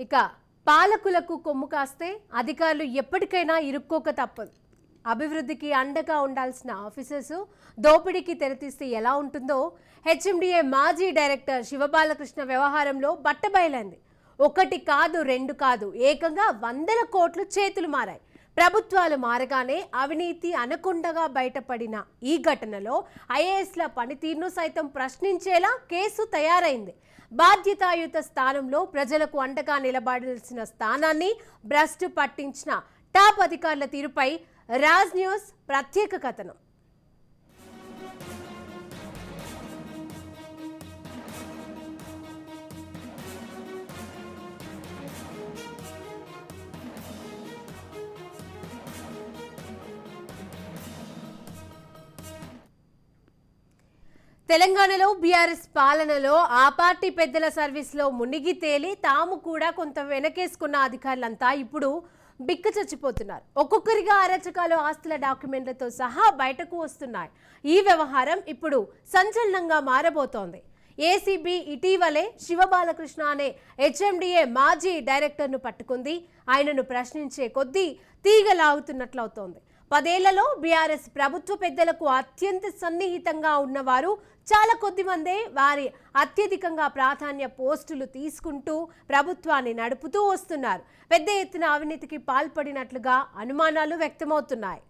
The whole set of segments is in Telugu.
ఇక పాలకులకు కొమ్ము కాస్తే అధికారులు ఎప్పటికైనా ఇరుక్కోక తప్పదు. అభివృద్ధికి అండగా ఉండాల్సిన ఆఫీసర్స్ దోపిడీకి తెరతీస్తే ఎలా ఉంటుందో హెచ్ఎండిఏ మాజీ డైరెక్టర్ శివబాలకృష్ణ వ్యవహారంలో బట్టబయలైంది. ఒకటి కాదు, రెండు కాదు, ఏకంగా 100 కోట్లు చేతులు మారాయి. ప్రభుత్వాలు మారగానే అవినీతి అనకొండగా బయటపడిన ఈ ఘటనలో ఐఏఎస్ల పనితీరును సైతం ప్రశ్నించేలా కేసు తయారైంది. బాధ్యతాయుత స్థానంలో ప్రజలకు అండగా నిలబడాల్సిన స్థానాన్ని భ్రష్టు పట్టించిన టాప్ అధికారుల తీరుపై రాజ్ న్యూస్ ప్రత్యేక కథనం. తెలంగాణలో బీఆర్ఎస్ పాలనలో ఆ పార్టీ పెద్దల సర్వీస్లో మునిగి తేలి తాము కూడా కొంత వెనకేసుకున్న అధికారులంతా ఇప్పుడు బిక్క చచ్చిపోతున్నారు. ఒక్కొక్కరిగా అరచకాలు, ఆస్తుల డాక్యుమెంట్లతో సహా బయటకు వస్తున్నాయి. ఈ వ్యవహారం ఇప్పుడు సంచలనంగా మారబోతోంది. ఏసీబీ ఇటీవలే శివబాలకృష్ణ అనే హెచ్ఎండిఏ మాజీ డైరెక్టర్ను పట్టుకుంది. ఆయనను ప్రశ్నించే కొద్దీ తీగలాగుతున్నట్లవుతోంది. 10 ఏళ్లలో బీఆర్ఎస్ ప్రభుత్వ పెద్దలకు అత్యంత సన్నిహితంగా ఉన్నవారు చాలా కొద్ది మందే వారి అత్యధికంగా ప్రాధాన్య పోస్టులు తీసుకుంటూ ప్రభుత్వాన్ని నడుపుతూ వస్తున్నారు. పెద్ద ఎత్తున అవినీతికి పాల్పడినట్లుగా అనుమానాలు వ్యక్తమవుతున్నాయి.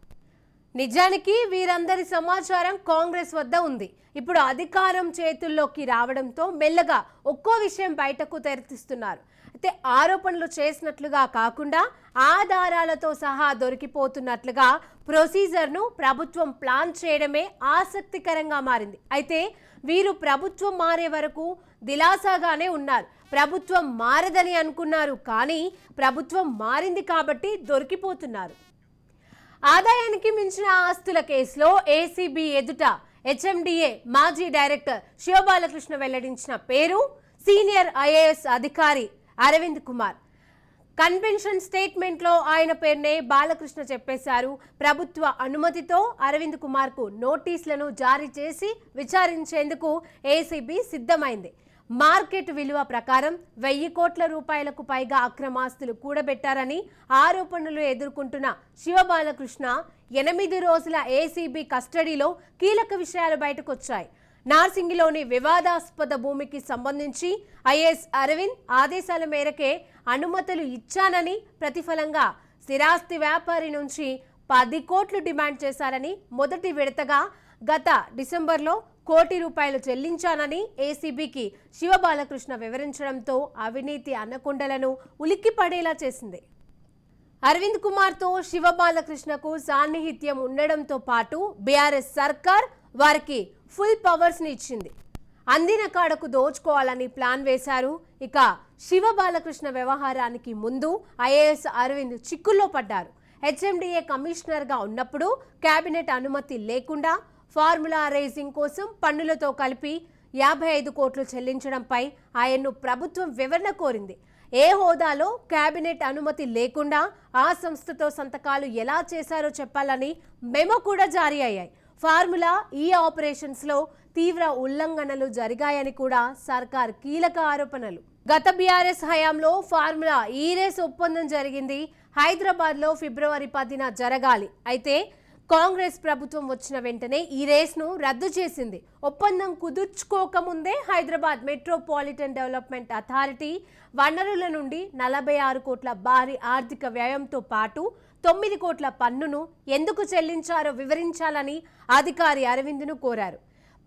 నిజానికి వీరందరి సమాచారం కాంగ్రెస్ వద్ద ఉంది. ఇప్పుడు అధికారం చేతుల్లోకి రావడంతో మెల్లగా ఒక్కో విషయం బయటకు తెరతీస్తున్నారు. అయితే ఆరోపణలు చేసినట్లుగా కాకుండా ఆధారాలతో సహా దొరికిపోతున్నట్లుగా ప్రొసీజర్ను ప్రభుత్వం ప్లాన్ చేయడమే ఆసక్తికరంగా మారింది. అయితే వీరు ప్రభుత్వం మారే వరకు దిలాసాగానే ఉన్నారు. ప్రభుత్వం మారదని అనుకున్నారు, కానీ ప్రభుత్వం మారింది కాబట్టి దొరికిపోతున్నారు. ఆదాయానికి మించిన ఆస్తుల కేసులో ఏసీబీ ఎదుట హెచ్ఎండిఏ మాజీ డైరెక్టర్ శివబాలకృష్ణ వెల్లడించిన పేరు సీనియర్ ఐఏఎస్ అధికారి అరవింద్ కుమార్. కన్వెన్షన్ స్టేట్మెంట్లో ఆయన పేరునే బాలకృష్ణ చెప్పేశారు. ప్రభుత్వ అనుమతితో అరవింద్ కుమార్కు నోటీసులను జారీ చేసి విచారించేందుకు ఏసీబీ సిద్ధమైంది. మార్కెట్ విలువ ప్రకారం 1000 కోట్ల రూపాయలకు పైగా అక్రమాస్తులు కూడబెట్టారని ఆరోపణలు ఎదుర్కొంటున్న శివబాలకృష్ణ 8 రోజుల ఏసీబీ కస్టడీలో కీలక విషయాలు బయటకొచ్చాయి. నార్సింగిలోని వివాదాస్పద భూమికి సంబంధించి ఐఏఎస్ అరవింద్ ఆదేశాల మేరకే అనుమతులు ఇచ్చానని, ప్రతిఫలంగా స్థిరాస్తి వ్యాపారి నుంచి 10 కోట్లు డిమాండ్ చేశారని, మొదటి విడతగా గత డిసెంబర్లో ₹1 కోటి చెల్లించానని ఏసీబీకి శివబాలకృష్ణ వివరించడంతో అవినీతి అనకొండలను ఉలిక్కిపడేలా చేసింది. అరవింద్ కుమార్తో శివబాలకృష్ణకు సాన్నిహిత్యం ఉండడంతో పాటు బీఆర్ఎస్ సర్కార్ వారికి ఫుల్ పవర్స్ ని ఇచ్చింది. అందిన కాడకు దోచుకోవాలని ప్లాన్ వేశారు. ఇక శివబాలకృష్ణ వ్యవహారానికి ముందు ఐఏఎస్ అరవింద్ చిక్కుల్లో పడ్డారు. హెచ్ఎండిఏ కమిషనర్గా ఉన్నప్పుడు కేబినెట్ అనుమతి లేకుండా ఫార్ములా రేసింగ్ కోసం పన్నులతో కలిపి 55 కోట్లు చెల్లించడంపై ఆయన్ను ప్రభుత్వం వివరణ కోరింది. ఏ హోదాలో కేబినెట్ అనుమతి లేకుండా ఆ సంస్థతో సంతకాలు ఎలా చేశారో చెప్పాలని మెమో కూడా జారీ అయ్యాయి. ఫార్ములా ఈ ఆపరేషన్స్లో తీవ్ర ఉల్లంఘనలు జరిగాయని కూడా సర్కార్ కీలక ఆరోపణలు. గత బీఆర్ఎస్ హయాంలో ఫార్ములా ఈ రేస్ ఒప్పందం జరిగింది. హైదరాబాద్లో ఫిబ్రవరి 10న జరగాలి. అయితే కాంగ్రెస్ ప్రభుత్వం వచ్చిన వెంటనే ఈ రేస్ను రద్దు చేసింది. ఒప్పందం కుదుర్చుకోకముందే హైదరాబాద్ మెట్రోపాలిటన్ డెవలప్మెంట్ అథారిటీ వనరుల నుండి 46 కోట్ల భారీ ఆర్థిక వ్యయంతో పాటు 9 కోట్ల పన్నును ఎందుకు చెల్లించారో వివరించాలని అధికారి అరవింద్ను కోరారు.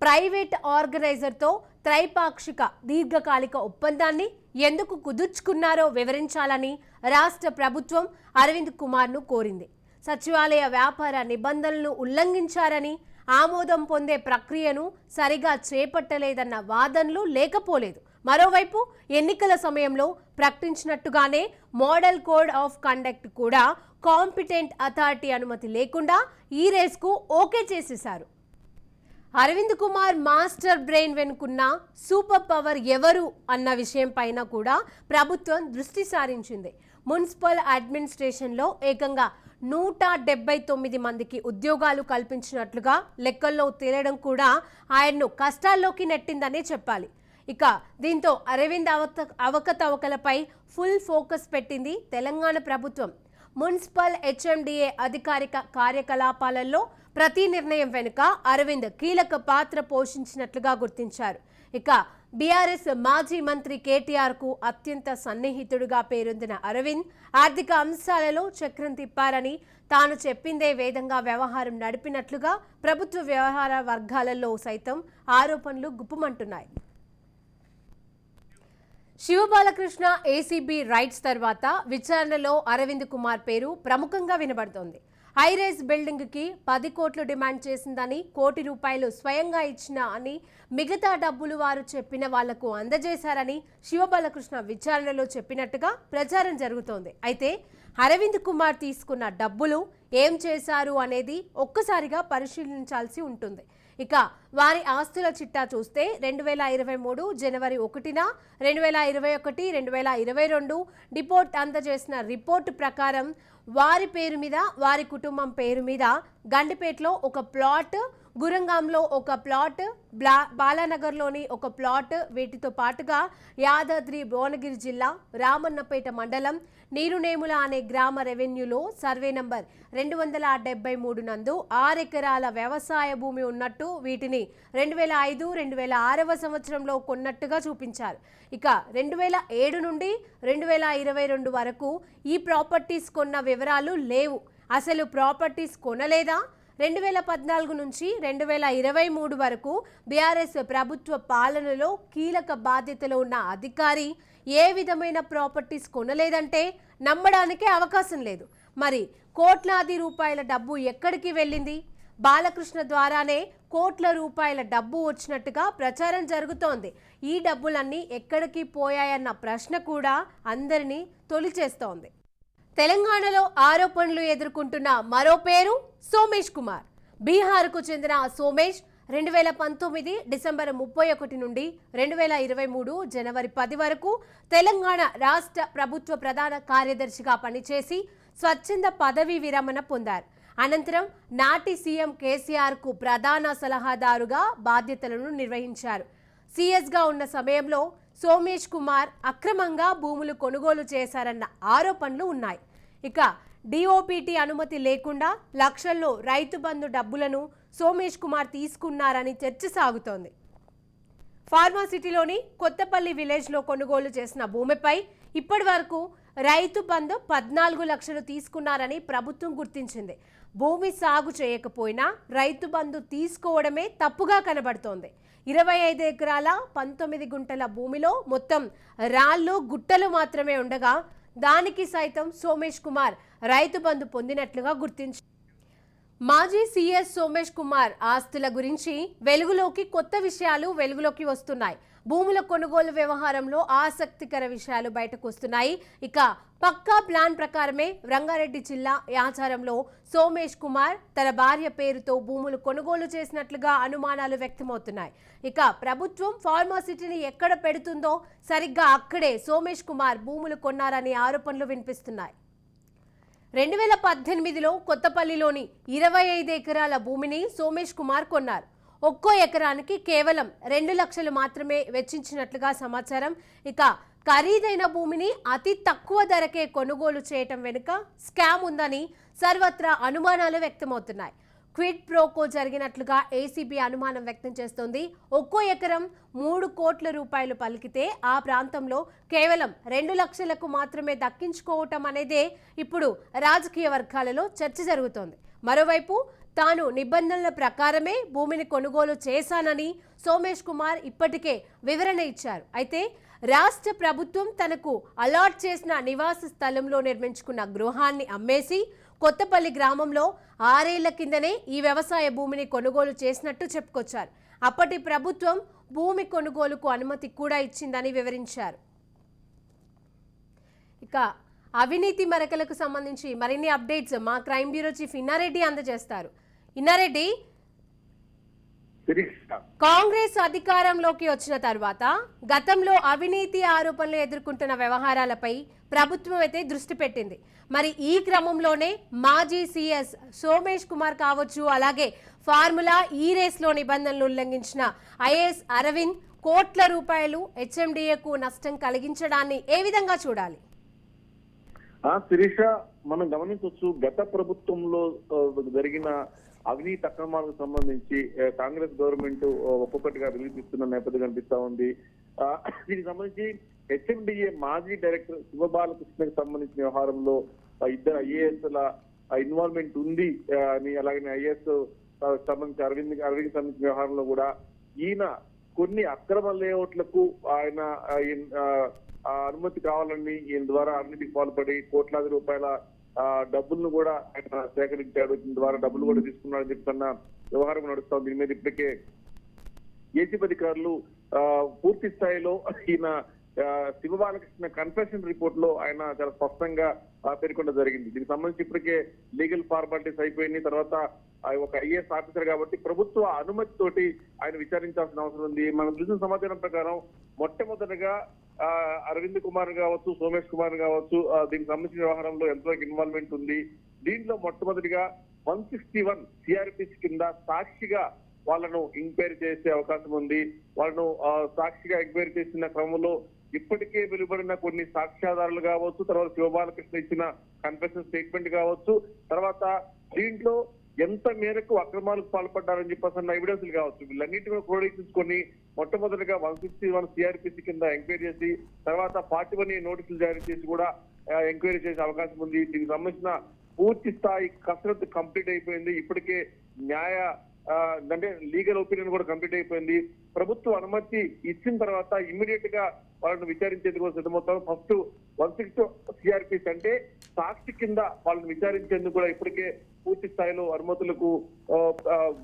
ప్రైవేట్ ఆర్గనైజర్తో త్రైపాక్షిక దీర్ఘకాలిక ఒప్పందాన్ని ఎందుకు కుదుర్చుకున్నారో వివరించాలని రాష్ట్ర ప్రభుత్వం అరవింద్ కుమార్ను కోరింది. సచివాలయ వ్యాపార నిబంధనలను ఉల్లంఘించారని, ఆమోదం పొందే ప్రక్రియను సరిగా చేపట్టలేదన్న వాదనలు లేకపోలేదు. మరోవైపు ఎన్నికల సమయంలో ప్రకటించినట్టుగానే మోడల్ కోడ్ ఆఫ్ కండక్ట్ కూడా కాంపిటెంట్ అథారిటీ అనుమతి లేకుండా ఈ రేస్కు ఓకే చేసేశారు. అరవింద్ కుమార్ మాస్టర్ బ్రెయిన్ వెనుకున్న సూపర్ పవర్ ఎవరు అన్న విషయం పైన కూడా ప్రభుత్వం దృష్టి సారించింది. మున్సిపల్ అడ్మినిస్ట్రేషన్లో ఏకంగా 179 మందికి ఉద్యోగాలు కల్పించినట్లుగా లెక్కల్లో తేలడం కూడా ఆయన్ను కష్టాల్లోకి నెట్టిందనే చెప్పాలి. ఇక దీంతో అరవింద్ అవకతవకలపై ఫుల్ ఫోకస్ పెట్టింది తెలంగాణ ప్రభుత్వం. మున్సిపల్ హెచ్ఎండిఏ అధికారిక కార్యకలాపాలలో ప్రతి నిర్ణయం వెనుక అరవింద్ కీలక పాత్ర పోషించినట్లుగా గుర్తించారు. ఇక బీఆర్ఎస్ మాజీ మంత్రి కేటీఆర్ కు అత్యంత సన్నిహితుడిగా పేరొందిన అరవింద్ ఆర్థిక అంశాలలో చక్రం తిప్పారని, తాను చెప్పిందే వేదంగా వ్యవహారం నడిపినట్లుగా ప్రభుత్వ వ్యవహార వర్గాలలో సైతం ఆరోపణలు గుప్పుమంటున్నాయి. శివబాలకృష్ణ ఏసీబీ రైట్స్ తర్వాత విచారణలో అరవింద్ కుమార్ పేరు ప్రముఖంగా వినబడుతోంది. హైరైజ్ బిల్డింగ్ కి 10 కోట్లు డిమాండ్ చేసిందని, కోటి రూపాయలు స్వయంగా ఇచ్చిన అని, మిగతా డబ్బులు వారు చెప్పిన వాళ్లకు అందజేశారని శివబాలకృష్ణ విచారణలో చెప్పినట్టుగా ప్రచారం జరుగుతోంది. అయితే అరవింద్ కుమార్ తీసుకున్న డబ్బులు ఏం చేశారు అనేది ఒక్కసారిగా పరిశీలించాల్సి ఉంటుంది. ఇక వారి ఆస్తుల చిట్టా చూస్తే 2023 జనవరి 1న 2021, 2022 డిపోర్ట్ అందజేసిన రిపోర్టు ప్రకారం వారి పేరు మీద, వారి కుటుంబం పేరు మీద గండిపేటలో ఒక ప్లాట్, గురంగాంలో ఒక ప్లాట్, బాలానగర్లోని ఒక ప్లాట్, వీటితో పాటుగా యాదాద్రి భువనగిరి జిల్లా రామన్నపేట మండలం నీరునేముల అనే గ్రామ రెవెన్యూలో సర్వే నంబర్ 273 నందు 6 ఎకరాల వ్యవసాయ భూమి ఉన్నట్టు, వీటిని 2005, 2006వ సంవత్సరంలో కొన్నట్టుగా చూపించారు. ఇక 2007 నుండి 2022 వరకు ఈ ప్రాపర్టీస్ కొన్న వివరాలు లేవు. అసలు ప్రాపర్టీస్ కొనలేదా? 2014 నుంచి 2023 వరకు బీఆర్ఎస్ ప్రభుత్వ పాలనలో కీలక బాధ్యతలో ఉన్న అధికారి ఏ విధమైన ప్రాపర్టీస్ కొనలేదంటే నమ్మడానికే అవకాశం లేదు. మరి కోట్లాది రూపాయల డబ్బు ఎక్కడికి వెళ్ళింది? బాలకృష్ణ ద్వారానే కోట్ల రూపాయల డబ్బు వచ్చినట్టుగా ప్రచారం జరుగుతోంది. ఈ డబ్బులన్నీ ఎక్కడికి పోయాయన్న ప్రశ్న కూడా అందరినీ తొలిచేస్తోంది. తెలంగాణలో ఆరోపణలు ఎదుర్కొంటున్న మరో పేరు సోమేష్ కుమార్. బీహార్కు చెందిన సోమేష్ 2019 డిసెంబర్ 31 నుండి 2023 జనవరి 10 వరకు తెలంగాణ రాష్ట్ర ప్రభుత్వ ప్రధాన కార్యదర్శిగా పనిచేసి స్వచ్ఛంద పదవీ విరమణ పొందారు. అనంతరం నాటి సీఎం కేసీఆర్ కు ప్రధాన సలహాదారుగా బాధ్యతలను నిర్వహించారు. సీఎస్గా ఉన్న సమయంలో సోమేష్ కుమార్ అక్రమంగా భూములు కొనుగోలు చేశారన్న ఆరోపణలు ఉన్నాయి. ఇక డిఓపిటి అనుమతి లేకుండా లక్షల్లో రైతు బంధు డబ్బులను సోమేష్ కుమార్ తీసుకున్నారని చర్చ సాగుతోంది. ఫార్మాసిటీలోని కొత్తపల్లి విలేజ్లో కొనుగోలు చేసిన భూమిపై ఇప్పటి వరకు రైతు బంధు 14 లక్షలు తీసుకున్నారని ప్రభుత్వం గుర్తించింది. భూమి సాగు చేయకపోయినా రైతు బంధు తీసుకోవడమే తప్పుగా కనబడుతోంది. 25 ఎకరాల 19 గుంటల భూమిలో మొత్తం రాళ్ళు, గుట్టలు మాత్రమే ఉండగా దానికి సైతం సోమేష్ కుమార్ రైతు బంధు పొందినట్లుగా గుర్తించారు. మాజీ సీఎస్ సోమేష్ కుమార్ ఆస్తుల గురించి కొత్త విషయాలు వెలుగులోకి వస్తున్నాయి. భూముల కొనుగోలు వ్యవహారంలో ఆసక్తికర విషయాలు బయటకు వస్తున్నాయి. ఇక పక్కా ప్లాన్ ప్రకారమే రంగారెడ్డి జిల్లా యాచారంలో సోమేష్ కుమార్ తన భార్య పేరుతో భూములు కొనుగోలు చేసినట్లుగా అనుమానాలు వ్యక్తమవుతున్నాయి. ఇక ప్రభుత్వం ఫార్మాసిటీని ఎక్కడ పెడుతుందో సరిగ్గా అక్కడే సోమేష్ కుమార్ భూములు కొన్నారని ఆరోపణలు వినిపిస్తున్నాయి. 2018లో కొత్తపల్లిలోని 25 ఎకరాల భూమిని సోమేష్ కుమార్ కొన్నారు. ఒక్కో ఎకరానికి కేవలం 2 లక్షలు మాత్రమే వెచ్చించినట్లుగా సమాచారం. ఇక ఖరీదైన భూమిని అతి తక్కువ ధరకే కొనుగోలు చేయటం వెనుక స్కామ్ ఉందని సర్వత్రా అనుమానాలు వ్యక్తమవుతున్నాయి. క్విడ్ ప్రోకో జరిగినట్లుగా ఏసీబీ అనుమానం వ్యక్తం చేస్తోంది. ఒక్కో ఎకరం 3 కోట్ల రూపాయలు పలికితే ఆ ప్రాంతంలో కేవలం 2 లక్షలకు మాత్రమే దక్కించుకోవటం అనేదే ఇప్పుడు రాజకీయ వర్గాలలో చర్చ జరుగుతోంది. మరోవైపు తాను నిబంధనల ప్రకారమే భూమిని కొనుగోలు చేశానని సోమేష్ కుమార్ ఇప్పటికే వివరణ ఇచ్చారు. అయితే రాష్ట్ర ప్రభుత్వం తనకు అలాట్ చేసిన నివాస స్థలంలో నిర్మించుకున్న గృహాన్ని అమ్మేసి కొత్తపల్లి గ్రామంలో 6 ఏళ్ల కిందనే ఈ వ్యవసాయ భూమిని కొనుగోలు చేసినట్టు చెప్పుకొచ్చారు. అప్పటి ప్రభుత్వం భూమి కొనుగోలుకు అనుమతి కూడా ఇచ్చిందని వివరించారు. ఇక అవినీతి మరకలకు సంబంధించి మరిన్ని అప్డేట్స్ మా క్రైమ్ బ్యూరో చీఫ్ ఇన్నారెడ్డి అందజేస్తారు. ఇన్నారెడ్డి, కాంగ్రెస్ అధికారంలోకి వచ్చిన తర్వాత గతంలో అవినీతి ఆరోపణలు ఎదుర్కొంటున్న వ్యవహారాలపై ప్రభుత్వం అయితే దృష్టి పెట్టింది. మరి ఈ క్రమంలోనే మాజీ సీఎస్ సోమేష్ కుమార్ కావచ్చు, అలాగే ఫార్ములా ఈ రేస్లో నిబంధనలు ఉల్లంఘించిన ఐఏఎస్ అరవింద్ కోట్ల రూపాయలు హెచ్ఎండిఏకు నష్టం కలిగించడాన్ని ఏ విధంగా చూడాలి? శిరీష, మనం గమనించవచ్చు గత ప్రభుత్వంలో జరిగిన అవినీతి అక్రమాలకు సంబంధించి కాంగ్రెస్ గవర్నమెంట్ ఒక్కొక్కటిగా రిలీజ్ ఇస్తున్న నేపథ్యం కనిపిస్తా ఉంది. దీనికి సంబంధించి హెచ్ఎండిఏ మాజీ డైరెక్టర్ శివబాలకృష్ణకి సంబంధించిన వ్యవహారంలో ఇద్దరు ఐఏఎస్ ల ఇన్వాల్వ్మెంట్ ఉంది అని, అలాగే ఐఏఎస్ సంబంధించి అరవింద్ సంబంధించిన వ్యవహారంలో కూడా ఈయన కొన్ని అక్రమ లేఅవుట్లకు ఆయన అనుమతి కావాలని ఈయన ద్వారా అవినీతికి పాల్పడి కోట్లాది రూపాయల డబ్బులను కూడా ఆయన సేకరించాడు, దీని ద్వారా డబ్బులు కూడా తీసుకున్నాడని చెప్తున్న వ్యవహారం నడుస్తాం. దీని మీద ఇప్పటికే ఏసీబీ అధికారులు పూర్తి స్థాయిలో ఈయన శివబాలకృష్ణ కన్ఫెషన్ రిపోర్ట్ లో ఆయన చాలా స్పష్టంగా పేర్కొనడం జరిగింది. దీనికి సంబంధించి ఇప్పటికే లీగల్ ఫార్మాలిటీస్ అయిపోయింది. తర్వాత ఒక ఐఏఎస్ ఆఫీసర్ కాబట్టి ప్రభుత్వ అనుమతి తోటి ఆయన విచారించాల్సిన అవసరం ఉంది. మనం చూసిన సమాచారం ప్రకారం మొట్టమొదటిగా అరవింద్ కుమార్ కావచ్చు, సోమేష్ కుమార్ కావచ్చు, దీనికి సంబంధించిన వ్యవహారంలో ఎంతవరకు ఇన్వాల్వ్మెంట్ ఉంది. దీంట్లో మొట్టమొదటిగా 161 సిఆర్పిసి కింద సాక్షిగా వాళ్ళను ఎంక్వైరీ చేసే అవకాశం ఉంది. వాళ్ళను సాక్షిగా ఎంక్వైరీ చేసిన క్రమంలో ఇప్పటికే వెలువడిన కొన్ని సాక్ష్యాధారాలు కావచ్చు, తర్వాత శివబాలకృష్ణ ఇచ్చిన కన్ఫెషన్ స్టేట్మెంట్ కావచ్చు, తర్వాత దీంట్లో ఎంత మేరకు అక్రమాలకు పాల్పడ్డారని చెప్పేసి ఎవిడెన్స్లు కావచ్చు, వీళ్ళన్నింటినీ క్రోడీకరించుకొని మొట్టమొదటిగా 161 సిఆర్పిసి కింద ఎంక్వైరీ చేసి తర్వాత 41 నోటీసులు జారీ చేసి కూడా ఎంక్వైరీ చేసే అవకాశం ఉంది. దీనికి సంబంధించిన పూర్తి స్థాయి కసరత్తు కంప్లీట్ అయిపోయింది. ఇప్పటికే అంటే లీగల్ ఒపీనియన్ కూడా కంప్లీట్ అయిపోయింది. ప్రభుత్వ అనుమతి ఇచ్చిన తర్వాత ఇమ్మీడియట్ గా వాళ్ళని విచారించేందుకు సిద్ధమవుతారు. ఫస్ట్ 160 సిఆర్పిసి అంటే సాక్షి కింద వాళ్ళని విచారించేందుకు కూడా ఇప్పటికే పూర్తి స్థాయిలో అనుమతులకు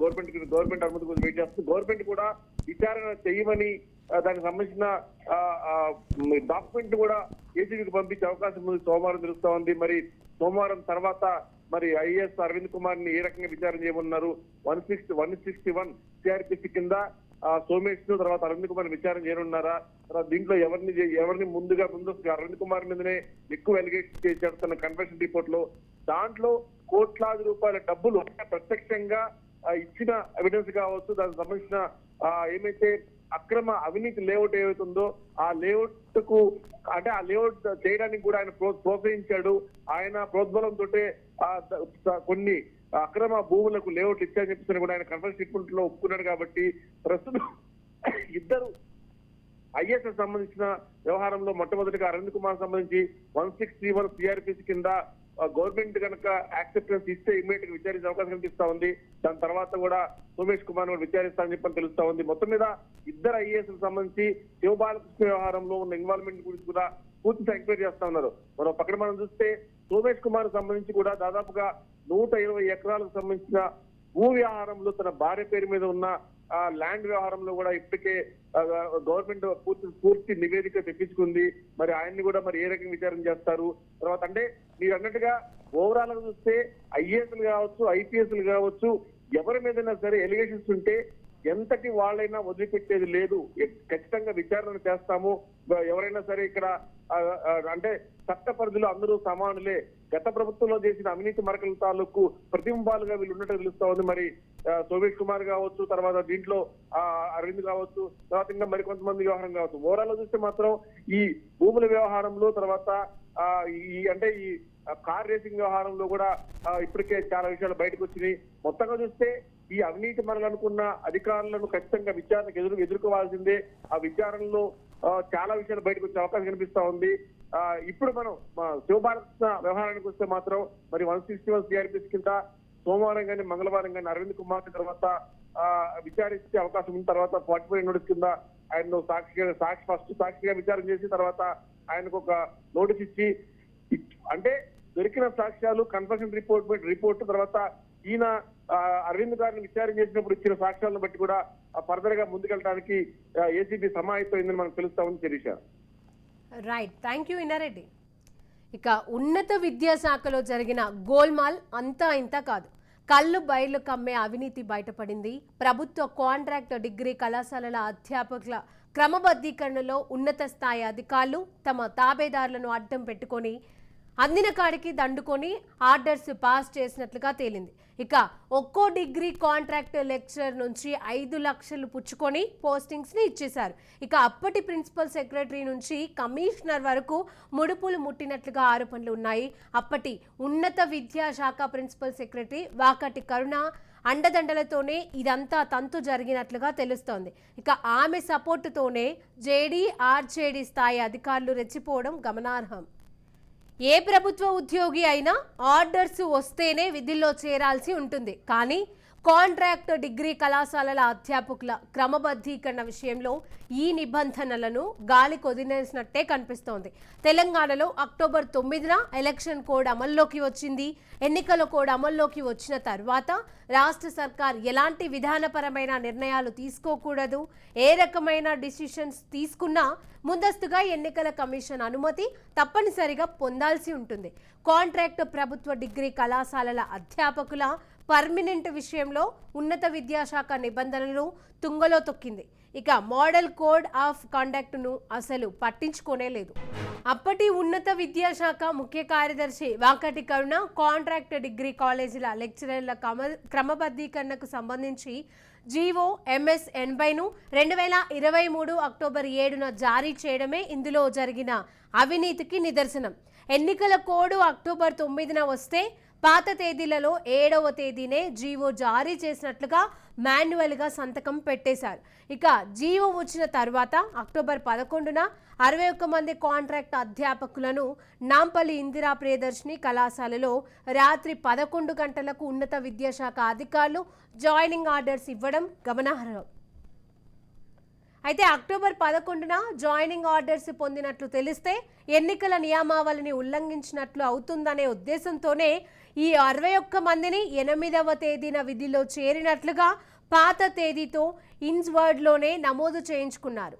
గవర్నమెంట్ అనుమతి కోసం వెయిట్ చేస్తుంది. గవర్నమెంట్ కూడా విచారణ చేయమని దానికి సంబంధించిన డాక్యుమెంట్ కూడా ఏసీబీకి పంపించే అవకాశం ఉంది. సోమవారం తెలుస్తా ఉంది. మరి సోమవారం తర్వాత మరి ఐఏఎస్ అరవింద్ కుమార్ ని ఏ రకంగా విచారణ చేయమన్నారు. 161 సిఆర్పిసి కింద సోమేష్ ను తర్వాత అరవింద్ కుమార్ విచారణ చేయనున్నారా, తర్వాత దీంట్లో ఎవరిని ముందు అరవింద్ కుమార్ మీదనే ఎక్కువ ఎలిగేషన్ చేస్తున్న కన్ఫెషన్ రిపోర్ట్ లో దాంట్లో కోట్లాది రూపాయల డబ్బులు ప్రత్యక్షంగా ఇచ్చిన ఎవిడెన్స్ కావచ్చు, దానికి సంబంధించిన ఏమైతే అక్రమ అవినీతి లేఅవుట్ ఏవైతుందో ఆ లేఅవుట్ కు అంటే ఆ లేఅవుట్ చేయడానికి కూడా ఆయన ప్రోత్సహించాడు. ఆయన ప్రోద్బలంతో కొన్ని అక్రమ భూములకు లేఅవుట్ ఇచ్చారని చెప్పేసి కూడా ఆయన కన్ఫరెన్స్ స్టేట్మెంట్ లో ఒప్పుకున్నాడు. కాబట్టి ప్రస్తుతం ఇద్దరు ఐఏఎస్ సంబంధించిన వ్యవహారంలో మొట్టమొదటిగా అరవింద్ కుమార్ సంబంధించి 161 సిఆర్పిసి కింద గవర్నమెంట్ కనుక యాక్సెప్టెన్స్ ఇస్తే ఇమ్మీడియట్ గా విచారించే అవకాశం కనిపిస్తా ఉంది. దాని తర్వాత కూడా సోమేష్ కుమార్ విచారిస్తానని చెప్పని తెలుస్తా ఉంది. మొత్తం మీద ఇద్దరు ఐఏఎస్ సంబంధించి శివబాలకృష్ణ వ్యవహారంలో ఉన్న ఇన్వాల్వ్మెంట్ గురించి కూడా పూర్తిగా ఎంక్వైరీ చేస్తా ఉన్నారు. మరో పక్కన మనం చూస్తే సోమేష్ కుమార్ సంబంధించి కూడా దాదాపుగా 120 ఎకరాలకు సంబంధించిన భూ వ్యవహారంలో తన భార్య పేరు మీద ఉన్న ల్యాండ్ వ్యవహారంలో కూడా ఇప్పటికే గవర్నమెంట్ పూర్తి నివేదిక తెప్పించుకుంది. మరి ఆయన్ని కూడా మరి ఏ రకంగా విచారణ చేస్తారు. తర్వాత అంటే మీరు అన్నట్టుగా ఓవరాల్ గా చూస్తే ఐఏఎస్లు కావచ్చు, ఐపీఎస్లు కావచ్చు, ఎవరి మీదైనా సరే ఎలిగేషన్స్ ఉంటే ఎంతటి వాళ్ళైనా వదిలిపెట్టేది లేదు. ఖచ్చితంగా విచారణ చేస్తాము. ఎవరైనా సరే ఇక్కడ అంటే చట్ట పరిధిలో అందరూ సమానులే. గత ప్రభుత్వంలో చేసిన అవినీతి మరకల తాలూకు ప్రతిబింబాలుగా వీళ్ళు ఉన్నట్టు తెలుస్తా ఉంది. మరి సోమేష్ కుమార్ కావచ్చు, తర్వాత దీంట్లో అరవింద్ కావచ్చు, తర్వాత ఇంకా మరికొంతమంది వ్యవహారం కావచ్చు. ఓవరాల్ గా చూస్తే మాత్రం ఈ భూముల వ్యవహారంలో తర్వాత ఈ కార్ రేసింగ్ వ్యవహారంలో కూడా ఇప్పటికే చాలా విషయాలు బయటకు వచ్చినాయి. మొత్తంగా చూస్తే ఈ అవినీతి మనలు అనుకున్న అధికారులను ఖచ్చితంగా విచారణకు ఎదుర్కోవాల్సిందే. ఆ విచారణలో చాలా విషయాలు బయటకు వచ్చే అవకాశం కనిపిస్తా ఉంది. ఇప్పుడు మనం శివబాలకృష్ణ వ్యవహారానికి వస్తే మాత్రం మరి 161 సిఆర్పిసి కింద సోమవారం కానీ మంగళవారం కానీ అరవింద్ కుమార్ తర్వాత విచారించే అవకాశం ఉన్న తర్వాత 45 నోటీస్ కింద ఆయన సాక్షిగా విచారణ చేసి తర్వాత ఆయనకు ఒక నోటీస్ ఇచ్చి అంటే దొరికిన సాక్ష్యాలు కన్ఫెషన్ రిపోర్ట్ తర్వాత ఈయన అరవింద్ గారిని విచారణ చేసినప్పుడు ఇచ్చిన సాక్ష్యాలను బట్టి కూడా ఫర్దర్ గా ముందుకెళ్ళడానికి ఏసీబీ సమాయత్తమైందని మనకు తెలుస్తా ఉంది. Sirisha, right, thank you Innareddy. ఇక ఉన్నత విద్యాశాఖలో జరిగిన గోల్మాల్ అంతా ఇంత కాదు. కళ్ళు బయర్లు కమ్మే అవినీతి బయటపడింది. ప్రభుత్వ కాంట్రాక్ట్ డిగ్రీ కళాశాలల అధ్యాపకుల క్రమబద్ధీకరణలో ఉన్నత స్థాయి అధికారులు తమ తాబేదారులను అడ్డం పెట్టుకొని అందిన కాడికి దండుకొని ఆర్డర్స్ పాస్ చేసినట్లుగా తేలింది. ఇక ఒక్కో డిగ్రీ కాంట్రాక్ట్ లెక్చరర్ నుంచి 5 లక్షలు పుచ్చుకొని పోస్టింగ్స్ని ఇచ్చేశారు. ఇక అప్పటి ప్రిన్సిపల్ సెక్రటరీ నుంచి కమిషనర్ వరకు ముడుపులు ముట్టినట్లుగా ఆరోపణలు ఉన్నాయి. అప్పటి ఉన్నత విద్యాశాఖ ప్రిన్సిపల్ సెక్రటరీ వాకటి కరుణ అండదండలతోనే ఇదంతా తంతు జరిగినట్లుగా తెలుస్తోంది. ఇక ఆమె సపోర్టుతోనే జేడీ ఆర్జేడీ స్థాయి అధికారులు రెచ్చిపోవడం గమనార్హం. ఏ ప్రభుత్వ ఉద్యోగి అయినా ఆర్డర్స్ వస్తేనే విధుల్లో చేరాల్సి ఉంటుంది. కానీ కాంట్రాక్ట్ డిగ్రీ కళాశాలల అధ్యాపకుల క్రమబద్ధీకరణ విషయంలో ఈ నిబంధనలను గాలి కొదిలేసినట్టే కనిపిస్తోంది. తెలంగాణలో అక్టోబర్ 9న ఎలక్షన్ కోడ్ అమల్లోకి వచ్చింది. ఎన్నికల కోడ్ అమల్లోకి వచ్చిన తర్వాత రాష్ట్ర సర్కార్ ఎలాంటి విధానపరమైన నిర్ణయాలు తీసుకోకూడదు, ఏ రకమైన డిసిషన్స్ తీసుకున్నా ముందస్తుగా ఎన్నికల కమిషన్ అనుమతి తప్పనిసరిగా పొందాల్సి ఉంటుంది. కాంట్రాక్ట్ ప్రభుత్వ డిగ్రీ కళాశాలల అధ్యాపకుల పర్మనెంట్ విషయంలో ఉన్నత విద్యాశాఖ నిబంధనలు తుంగలో తొక్కింది. ఇక మోడల్ కోడ్ ఆఫ్ కండక్ట్ను అసలు పట్టించుకోనే లేదు. అప్పటి ఉన్నత విద్యాశాఖ ముఖ్య కార్యదర్శి వాకటి కరుణ కాంట్రాక్ట్ డిగ్రీ కాలేజీల లెక్చరర్ల క్రమబద్ధీకరణకు సంబంధించి జీవో MS 80ను 2023 అక్టోబర్ 7న జారీ చేయడమే ఇందులో జరిగిన అవినీతికి నిదర్శనం. ఎన్నికల కోడ్ అక్టోబర్ 9న వస్తే పాత తేదీలలో 7వ తేదీనే జీవో జారీ చేసినట్లుగా మాన్యువల్గా సంతకం పెట్టేశారు. ఇక జీవో వచ్చిన తర్వాత అక్టోబర్ 11న 61 మంది కాంట్రాక్ట్ అధ్యాపకులను నాంపల్లి ఇందిరా ప్రియదర్శిని కళాశాలలో రాత్రి 11 గంటలకు ఉన్నత విద్యాశాఖ అధికారులు జాయినింగ్ ఆర్డర్స్ ఇవ్వడం గమనార్హం. అయితే అక్టోబర్ 11న జాయినింగ్ ఆర్డర్స్ పొందినట్లు తెలిస్తే ఎన్నికల నియమావళిని ఉల్లంఘించినట్లు అవుతుందనే ఉద్దేశంతోనే ఈ 61 మందిని 8వ తేదీన విధిలో చేరినట్లుగా పాత తేదీతో ఇన్స్వర్డ్లోనే నమోదు చేయించుకున్నారు.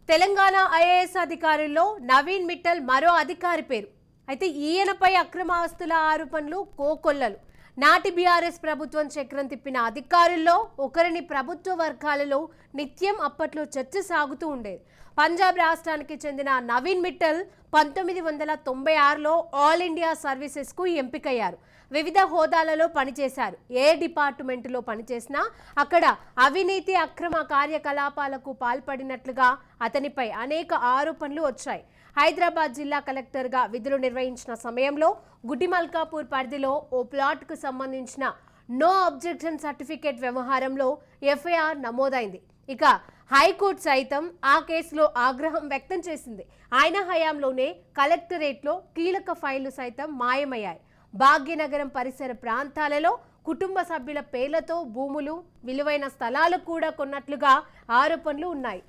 తెలంగాణ IAS అధికారుల్లో నవీన్ మిట్టల్ మరో అధికారి పేరు. అయితే ఈయనపై అక్రమ ఆస్తుల ఆరోపణలు కోకొల్లలు. నాటి బీఆర్ఎస్ ప్రభుత్వం చక్రం తిప్పిన అధికారుల్లో ఒకరిని ప్రభుత్వ వర్గాలలో నిత్యం అప్పట్లో చర్చ సాగుతూ ఉండేది. పంజాబ్ రాష్ట్రానికి చెందిన నవీన్ మిట్టల్ 1996లో ఆల్ ఇండియా సర్వీసెస్కు ఎంపికయ్యారు. వివిధ హోదాలలో పనిచేశారు. ఏ డిపార్ట్మెంటులో పనిచేసినా అక్కడ అవినీతి అక్రమ కార్యకలాపాలకు పాల్పడినట్లుగా అతనిపై అనేక ఆరోపణలు వచ్చాయి. హైదరాబాద్ జిల్లా కలెక్టర్గా విధులు నిర్వహించిన సమయంలో గుడిమల్కాపూర్ పరిధిలో ఓ ప్లాట్కు సంబంధించిన నో అబ్జెక్షన్ సర్టిఫికేట్ వ్యవహారంలో FIR నమోదైంది. ఇక హైకోర్టు సైతం ఆ కేసులో ఆగ్రహం వ్యక్తం చేసింది. ఆయన హయాంలోనే కలెక్టరేట్లో కీలక ఫైళ్లు సైతం మాయమయ్యాయి. భాగ్యనగరం పరిసర ప్రాంతాలలో కుటుంబ సభ్యుల పేర్లతో భూములు, విలువైన స్థలాలు కూడా కొన్నట్లుగా ఆరోపణలు ఉన్నాయి.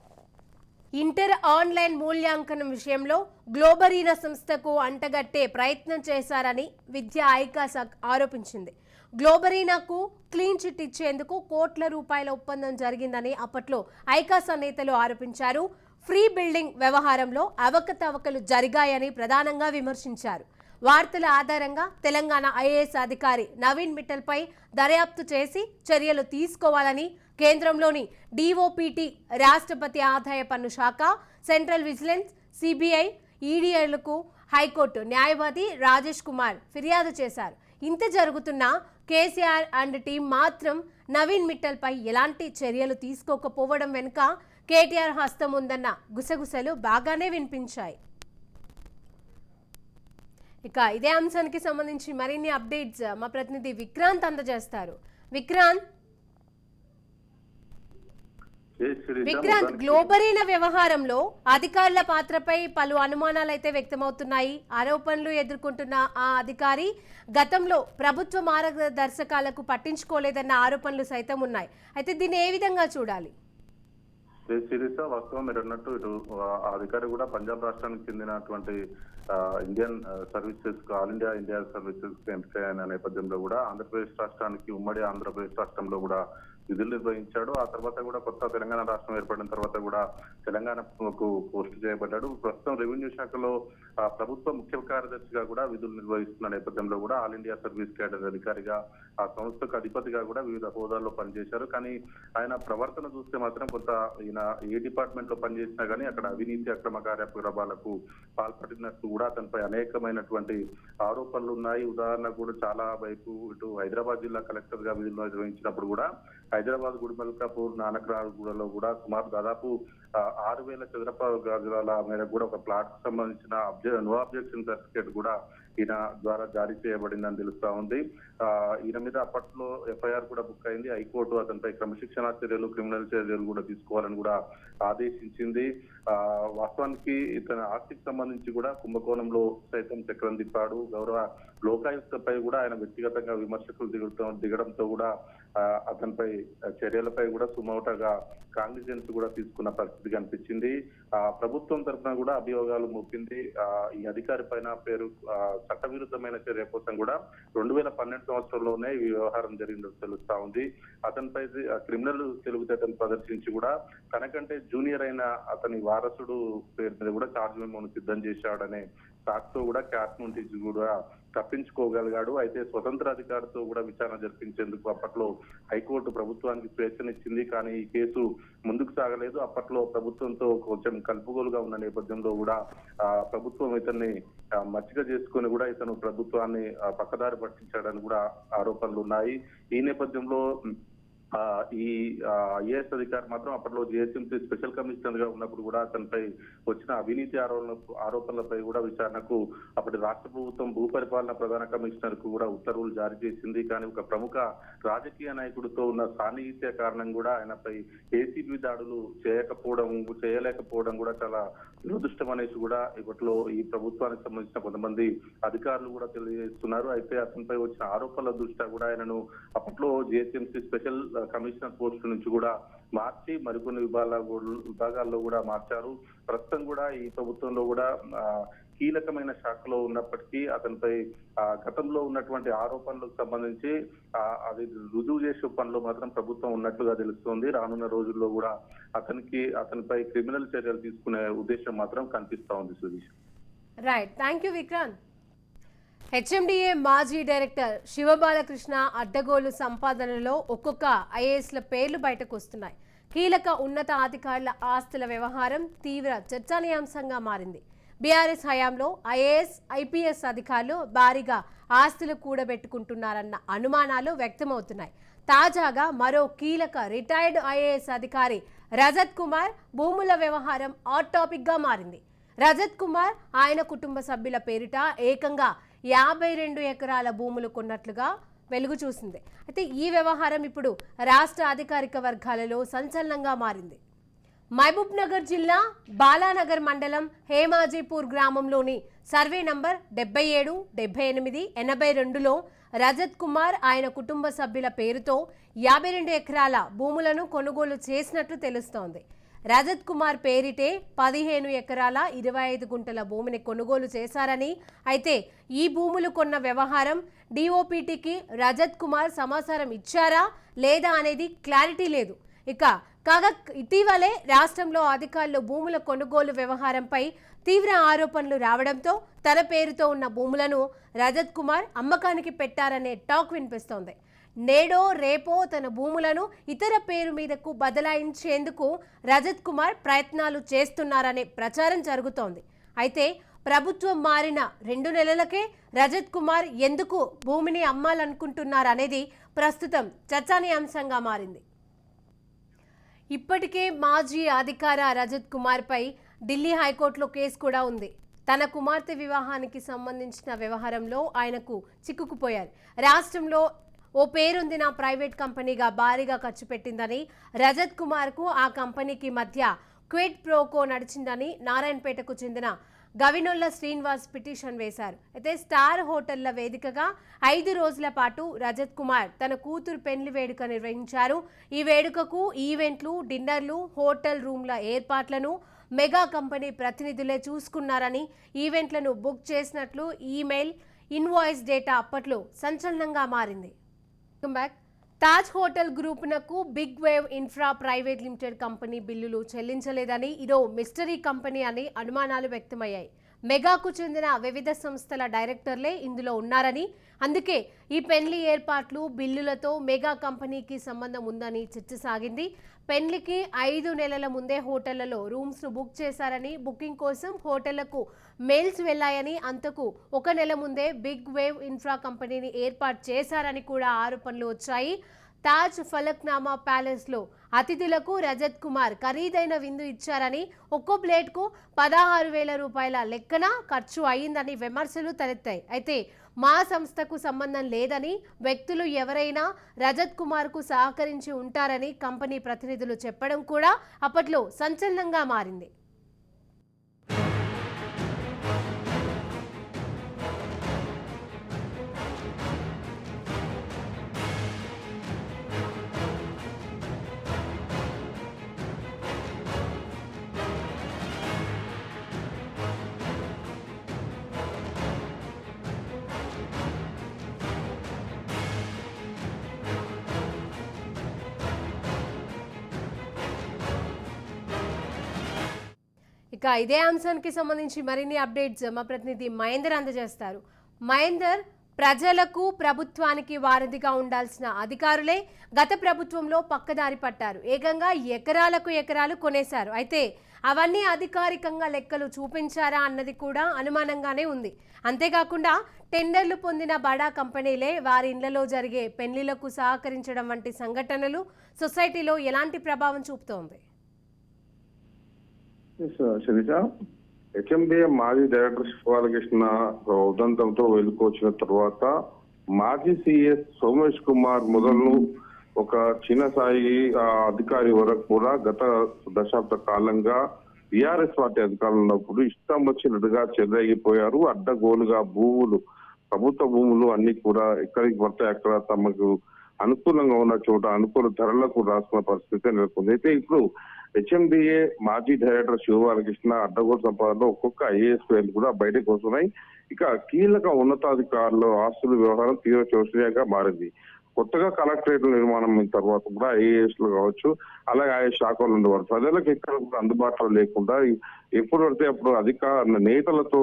ఇంటర్ ఆన్లైన్ మూల్యాంకనం విషయంలో గ్లోబరీనా సంస్థకు అంటగట్టే ప్రయత్నం చేశారని విద్యా ఐకాస్ ఆరోపించింది. గ్లోబరీనాకు క్లీన్ చిట్ ఇచ్చేందుకు కోట్ల రూపాయల ఒప్పందం జరిగిందని అప్పట్లో ఐకాసా నేతలు ఆరోపించారు. ఫ్రీ బిల్డింగ్ వ్యవహారంలో అవకతవకలు జరిగాయని ప్రధానంగా విమర్శించారు. వార్తల ఆధారంగా తెలంగాణ IAS అధికారి నవీన్ మిట్టల్పై దర్యాప్తు చేసి చర్యలు తీసుకోవాలని కేంద్రంలోని DOPT, రాష్ట్రపతి ఆదాయ పన్ను శాఖ, సెంట్రల్ విజిలెన్స్, CBI, EDలకు హైకోర్టు న్యాయవాది రాజేష్ కుమార్ ఫిర్యాదు చేశారు. ఇంత జరుగుతున్నా కేసీఆర్ అండ్ టీం మాత్రం నవీన్ మిట్టల్పై ఎలాంటి చర్యలు తీసుకోకపోవడం వెనుక కేటీఆర్ హస్తం ఉందన్న గుసగుసలు బాగానే వినిపించాయి. ఇక ఇదే అంశానికి సంబంధించి మరిన్ని అప్డేట్స్ మా ప్రతినిధి విక్రాంత్ అందజేస్తారు. విక్రాంత్, గ్లోబరీనా వ్యవహారంలో అధికారుల పాత్రపై పలు అనుమానాలు అయితే వ్యక్తమవుతున్నాయి. ఆరోపణలు ఎదుర్కొంటున్న ఆ అధికారి గతంలో ప్రభుత్వ మార్గదర్శకాలకు పట్టించుకోలేదన్న ఆరోపణలు సైతం ఉన్నాయి. అయితే దీన్ని ఏ విధంగా చూడాలి? వాస్తవం మీరు అన్నట్టు ఇటు అధికారి కూడా పంజాబ్ రాష్ట్రానికి చెందినటువంటి Indian services all India services ఎంపిక అయిన నేపథ్యంలో కూడా ఆంధ్రప్రదేశ్ రాష్ట్రానికి ఉమ్మడి ఆంధ్రప్రదేశ్ రాష్ట్రంలో కూడా విధులు నిర్వహించాడు. ఆ తర్వాత కూడా కొత్త తెలంగాణ రాష్ట్రం ఏర్పడిన తర్వాత కూడా తెలంగాణకు పోస్ట్ చేయబడ్డాడు. ప్రస్తుతం రెవెన్యూ శాఖలో ప్రభుత్వ ముఖ్య కార్యదర్శిగా కూడా విధులు నిర్వహిస్తున్న నేపథ్యంలో కూడా ఆల్ ఇండియా సర్వీస్ క్యాడర్ అధికారిగా, ఆ సంస్థకు అధిపతిగా కూడా వివిధ హోదాల్లో పనిచేశారు. కానీ ఆయన ప్రవర్తన చూస్తే మాత్రం కొంత ఈయన ఏ డిపార్ట్మెంట్ లో పనిచేసినా కానీ అక్కడ అవినీతి అక్రమ కార్యకలాపాలకు పాల్పడినట్టు కూడా అతనిపై అనేకమైనటువంటి ఆరోపణలు ఉన్నాయి. ఉదాహరణకు కూడా చాలా వైపు ఇటు హైదరాబాద్ జిల్లా కలెక్టర్ గా విధులు నిర్వహించినప్పుడు కూడా హైదరాబాద్ గుడిమల్కాపూర్ నానక్రాగూడలో కూడా సుమారు దాదాపు 6,000 చదరపు గజాల మేరకు కూడా ఒక ప్లాట్ కు సంబంధించిన నో అబ్జెక్షన్ సర్టిఫికేట్ కూడా ఈయన ద్వారా జారీ చేయబడిందని తెలుస్తా ఉంది. ఈయన మీద అప్పట్లో ఎఫ్ఐఆర్ కూడా బుక్ అయింది. హైకోర్టు అతనిపై క్రమశిక్షణా చర్యలు, క్రిమినల్ చర్యలు కూడా తీసుకోవాలని కూడా ఆదేశించింది. వాస్తవానికి ఇతని ఆస్తికి సంబంధించి కూడా కుంభకోణంలో సైతం చక్రం తిప్పాడు. గౌరవ లోకాయుక్తపై కూడా ఆయన వ్యక్తిగతంగా విమర్శకులు దిగడంతో కూడా అతనిపై చర్యలపై కూడా సుమోటగా కాంగ్నిజెన్స్ కూడా తీసుకున్న పరిస్థితి కనిపించింది. ప్రభుత్వం తరఫున కూడా అభియోగాలు మోపింది. ఈ అధికారి పైన పేరు చట్టవిరుద్ధమైన చర్య కోసం కూడా 2012 సంవత్సరంలోనే ఈ వ్యవహారం జరిగిందని తెలుస్తా ఉంది. అతనిపై క్రిమినల్ తెలుగుతేటలు ప్రదర్శించి కూడా తనకంటే జూనియర్ అయిన అతని వారసుడు పేరు మీద కూడా ఛార్జ్ మెమోను సిద్ధం చేశాడనే సాక్షితో కూడా క్యాట్ నుండి కూడా తప్పించుకోగలిగాడు. అయితే స్వతంత్ర అధికారితో కూడా విచారణ జరిపించేందుకు అప్పట్లో హైకోర్టు ప్రభుత్వానికి స్వేచ్ఛనిచ్చింది. కానీ ఈ కేసు ముందుకు సాగలేదు. అప్పట్లో ప్రభుత్వంతో కొంచెం కలుపుగోలుగా ఉన్న నేపథ్యంలో కూడా ప్రభుత్వం ఇతన్ని మచ్చిక చేసుకుని కూడా ఇతను ప్రభుత్వాన్ని పక్కదారి పట్టించాడని కూడా ఆరోపణలు ఉన్నాయి. ఈ నేపథ్యంలో ఈ ఐఏఎస్ అధికారి మాత్రం అప్పట్లో జిహెచ్ఎంసీ స్పెషల్ కమిషనర్ గా ఉన్నప్పుడు కూడా అతనిపై వచ్చిన అవినీతి ఆరోపణలపై కూడా విచారణకు అప్పటి రాష్ట్ర ప్రభుత్వం భూపరిపాలన ప్రధాన కమిషనర్ కు కూడా ఉత్తర్వులు జారీ చేసింది. కానీ ఒక ప్రముఖ రాజకీయ నాయకుడితో ఉన్న సాన్నిహిత్య కారణం కూడా ఆయనపై ఏసీబీ దాడులు చేయలేకపోవడం కూడా చాలా దురదృష్టం అనేసి కూడా ఇప్పట్లో ఈ ప్రభుత్వానికి సంబంధించిన కొంతమంది అధికారులు కూడా తెలియజేస్తున్నారు. అయితే అతనిపై వచ్చిన ఆరోపణల దృష్ట్యా కూడా ఆయనను అప్పట్లో జిహెచ్ఎంసీ స్పెషల్ కమిషనర్ పోస్ట్ నుంచి కూడా మార్చి మరికొన్ని విభాగాల్లో కూడా మార్చారు. ప్రస్తుతం కూడా ఈ ప్రభుత్వంలో కూడా కీలకమైన శాఖలో ఉన్నప్పటికీ అతనిపై గతంలో ఉన్నటువంటి ఆరోపణలకు సంబంధించి అది రుజువు చేసే పనిలో మాత్రం ప్రభుత్వం ఉన్నట్లుగా తెలుస్తోంది. రానున్న రోజుల్లో కూడా అతనిపై క్రిమినల్ చర్యలు తీసుకునే ఉద్దేశం మాత్రం కనిపిస్తా ఉంది. Sudheesh, right, thank you Vikrant. HMDA మాజీ డైరెక్టర్ శివబాలకృష్ణ అడ్డగోలు సంపాదనలో ఒక్కొక్క ఐఏఎస్ల పేర్లు బయటకు వస్తున్నాయి. కీలక ఉన్నత అధికారుల ఆస్తుల వ్యవహారం తీవ్ర చర్చనీయాంశంగా మారింది. బీఆర్ఎస్ హయాంలో ఐఏఎస్, ఐపీఎస్ అధికారులు భారీగా ఆస్తులు కూడబెట్టుకుంటున్నారన్న అనుమానాలు వ్యక్తమవుతున్నాయి. తాజాగా మరో కీలక రిటైర్డ్ ఐఏఎస్ అధికారి రజత్ కుమార్ భూముల వ్యవహారం హాట్ టాపిక్ గా మారింది. రజత్ కుమార్ ఆయన కుటుంబ సభ్యుల పేరిట ఏకంగా 52 ఎకరాల భూములు కొన్నట్లుగా వెలుగు చూసింది. అయితే ఈ వ్యవహారం ఇప్పుడు రాష్ట్ర అధికారిక వర్గాలలో సంచలనంగా మారింది. మహబూబ్ నగర్ జిల్లా బాలానగర్ మండలం హేమాజీపూర్ గ్రామంలోని సర్వే నంబర్ 77, 78, 82లో రజత్ కుమార్ ఆయన కుటుంబ సభ్యుల పేరుతో 52 ఎకరాల భూములను కొనుగోలు చేసినట్లు తెలుస్తోంది. రజత్ కుమార్ పేరిటే 15 ఎకరాల 25 గుంటల భూమిని కొనుగోలు చేశారని, అయితే ఈ భూములు కొన్న వ్యవహారం డిఓపిటికి రజత్ కుమార్ సమాచారం ఇచ్చారా లేదా అనేది క్లారిటీ లేదు. కాగా ఇటీవలే రాష్ట్రంలో అధికారులు భూముల కొనుగోలు వ్యవహారంపై తీవ్ర ఆరోపణలు రావడంతో తన పేరుతో ఉన్న భూములను రజత్ కుమార్ అమ్మకానికి పెట్టారనే టాక్ వినిపిస్తోంది. నేడో రేపో తన భూములను ఇతర పేరు మీదకు బదలాయించేందుకు రజత్ కుమార్ ప్రయత్నాలు చేస్తున్నారనే ప్రచారం జరుగుతోంది. అయితే ప్రభుత్వం మారిన 2 నెలలకే రజత్ కుమార్ ఎందుకు భూమిని అమ్మాలనుకుంటున్నారనేది ప్రస్తుతం చర్చనీయాంశంగా మారింది. ఇప్పటికే మాజీ అధికార రజత్ కుమార్ పై ఢిల్లీ హైకోర్టులో కేసు కూడా ఉంది. తన కుమార్తె వివాహానికి సంబంధించిన వ్యవహారంలో ఆయనకు చిక్కుకుపోయారు. రాష్ట్రంలో ఓ పేరొందిన ప్రైవేట్ కంపెనీగా భారీగా ఖర్చు పెట్టిందని, రజత్ కుమార్కు ఆ కంపెనీకి మధ్య క్విడ్ ప్రోకో నడిచిందని నారాయణపేటకు చెందిన గవినొల్ల శ్రీనివాస్ పిటిషన్ వేశారు. అయితే స్టార్ హోటళ్ల వేదికగా 5 రోజుల పాటు రజత్ కుమార్ తన కూతురు పెళ్లి వేడుక నిర్వహించారు. ఈ వేడుకకు ఈవెంట్లు, డిన్నర్లు, హోటల్ రూమ్ల ఏర్పాట్లను మెగా కంపెనీ ప్రతినిధులే చూసుకున్నారని, ఈవెంట్లను బుక్ చేసినట్లు ఈమెయిల్, ఇన్వాయిస్ డేటా అప్పట్లో సంచలనంగా మారింది. బ్యాక్ తాజ్ హోటల్ గ్రూపునకు big wave infra private limited company బిల్లులు చెల్లించలేదని ఇదో మిస్టరీ కంపెనీ అని అనుమానాలు వ్యక్తమయ్యాయి. మెగాకు చెందిన వివిధ సంస్థల డైరెక్టర్లే ఇందులో ఉన్నారని, అందుకే ఈ పెళ్లి ఏర్పాట్లు బిల్లులతో మెగా కంపెనీకి సంబంధం ఉందని చర్చ సాగింది. పెళ్లికి 5 నెలల ముందే హోటళ్లలో రూమ్స్ ను బుక్ చేశారని, బుకింగ్ కోసం హోటళ్లకు మెయిల్స్ వెళ్లాయని, అంతకు 1 నెల ముందే బిగ్ వేవ్ ఇన్ఫ్రా కంపెనీని ఏర్పాటు చేశారని కూడా ఆరోపణలు వచ్చాయి. తాజ్ ఫలక్నామా ప్యాలెస్ లో అతిథులకు రజత్ కుమార్ ఖరీదైన విందు ఇచ్చారని, ఒక్కో ప్లేట్కు 16,000 రూపాయల లెక్కన ఖర్చు అయిందని విమర్శలు తలెత్తాయి. అయితే మా సంస్థకు సంబంధం లేదని, వ్యక్తులు ఎవరైనా రజత్ కుమార్ కు సహకరించి ఉంటారని కంపెనీ ప్రతినిధులు చెప్పడం కూడా అప్పట్లో సంచలనంగా మారింది. ఇక ఇదే అంశానికి సంబంధించి మరిన్ని అప్డేట్స్ మా ప్రతినిధి మహేందర్ అందజేస్తారు. మహేందర్, ప్రజలకు ప్రభుత్వానికి వారధిగా ఉండాల్సిన అధికారులే గత ప్రభుత్వంలో పక్కదారి పట్టారు. ఏకంగా ఎకరాలకు ఎకరాలు కొనేశారు. అయితే అవన్నీ అధికారికంగా లెక్కలు చూపించారా అన్నది కూడా అనుమానంగానే ఉంది. అంతేకాకుండా టెండర్లు పొందిన బడా కంపెనీలే వారి ఇళ్లలో జరిగే పెళ్లిలకు సహకరించడం వంటి సంఘటనలు సొసైటీలో ఎలాంటి ప్రభావం చూపుతోంది? శిరీష, హెచ్ఎండిఏ మాజీ డైరెక్టర్ శివాలకృష్ణ ఉదంతంతో వెలుకొచ్చిన తర్వాత మాజీ సిఎస్ సోమేష్ కుమార్ మొదలు ఒక చిన్న స్థాయి అధికారి వరకు కూడా గత దశాబ్ద కాలంగా టిఆర్ఎస్ పార్టీ అధికారంలో ఉన్నప్పుడు ఇష్టం వచ్చినట్టుగా చెలరేగిపోయారు. అడ్డగోలుగా భూములు, ప్రభుత్వ భూములు అన్ని కూడా ఎక్కడికి పడితే అక్కడ తమకు అనుకూలంగా ఉన్న చోట అనుకూల ధరలకు రాసుకున్న పరిస్థితి నెలకొంది. అయితే ఇప్పుడు హెచ్ఎండిఏ మాజీ డైరెక్టర్ శివబాలకృష్ణ అడ్డగోలు సంపాదనలో ఒక్కొక్క ఐఏఎస్ పేర్లు కూడా బయటకు వస్తున్నాయి. ఇక కీలక ఉన్నతాధికారుల ఆస్తుల వ్యవహారం తీవ్ర చర్చనీయంగా మారింది. కొత్తగా కలెక్టరేట్ నిర్మాణం అయిన తర్వాత కూడా ఐఏఎస్ లు కావచ్చు, అలాగే ఆయా శాఖలు ఉండేవారు. ప్రజలకు ఎక్కడ కూడా అందుబాటులో లేకుండా ఎప్పుడు పడితే అప్పుడు నేతలతో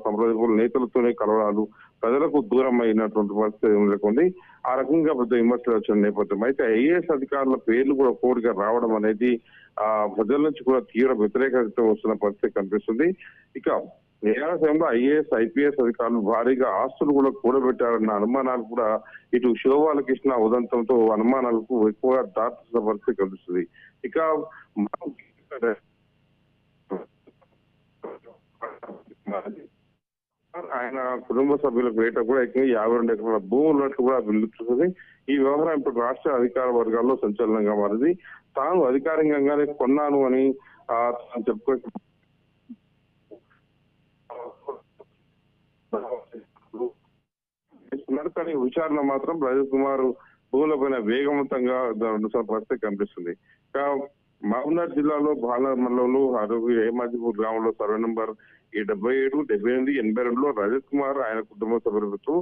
సంప్రదింపులు, నేతలతోనే కలవడాలు, ప్రజలకు దూరం అయినటువంటి పరిస్థితి నెలకొంది. ఆ రకంగా పెద్ద విమర్శలు వచ్చిన నేపథ్యం. అయితే ఐఏఎస్ అధికారుల పేర్లు కూడా కోడిగా రావడం అనేది ప్రజల నుంచి కూడా తీవ్ర వ్యతిరేకత వస్తున్న పరిస్థితి కనిపిస్తుంది. ఇక నేరాల సమయంలో ఐఏఎస్, ఐపీఎస్ అధికారులు భారీగా ఆస్తులు కూడా కూడబెట్టారన్న అనుమానాలు కూడా ఇటు శివబాలకృష్ణ ఉదంతంతో అనుమానాలకు ఎక్కువగా దాటుతున్న పరిస్థితి కనిపిస్తుంది. ఇక ఆయన కుటుంబ సభ్యుల పేట కూడా 52 ఎకరాల భూములు ఉన్నట్లు కూడా వెలుగుతుంది. ఈ వ్యవహారం ఇప్పుడు రాష్ట్ర అధికార వర్గాల్లో సంచలనంగా మారింది. తాను అధికారికంగానే కొన్నాను అని చెప్పుకోవచ్చు. కానీ విచారణ మాత్రం రజత్ కుమార్ భూములపైన వేగవంతంగా పరిస్థితి కనిపిస్తుంది. మహబూబ్నగర్ జిల్లాలో బాలనగర్ మండలంలో హేమాజీపూర్ గ్రామంలో సర్వే నంబర్ 77, 78, 82లో రజత్ కుమార్ ఆయన కుటుంబ సభ్యులతో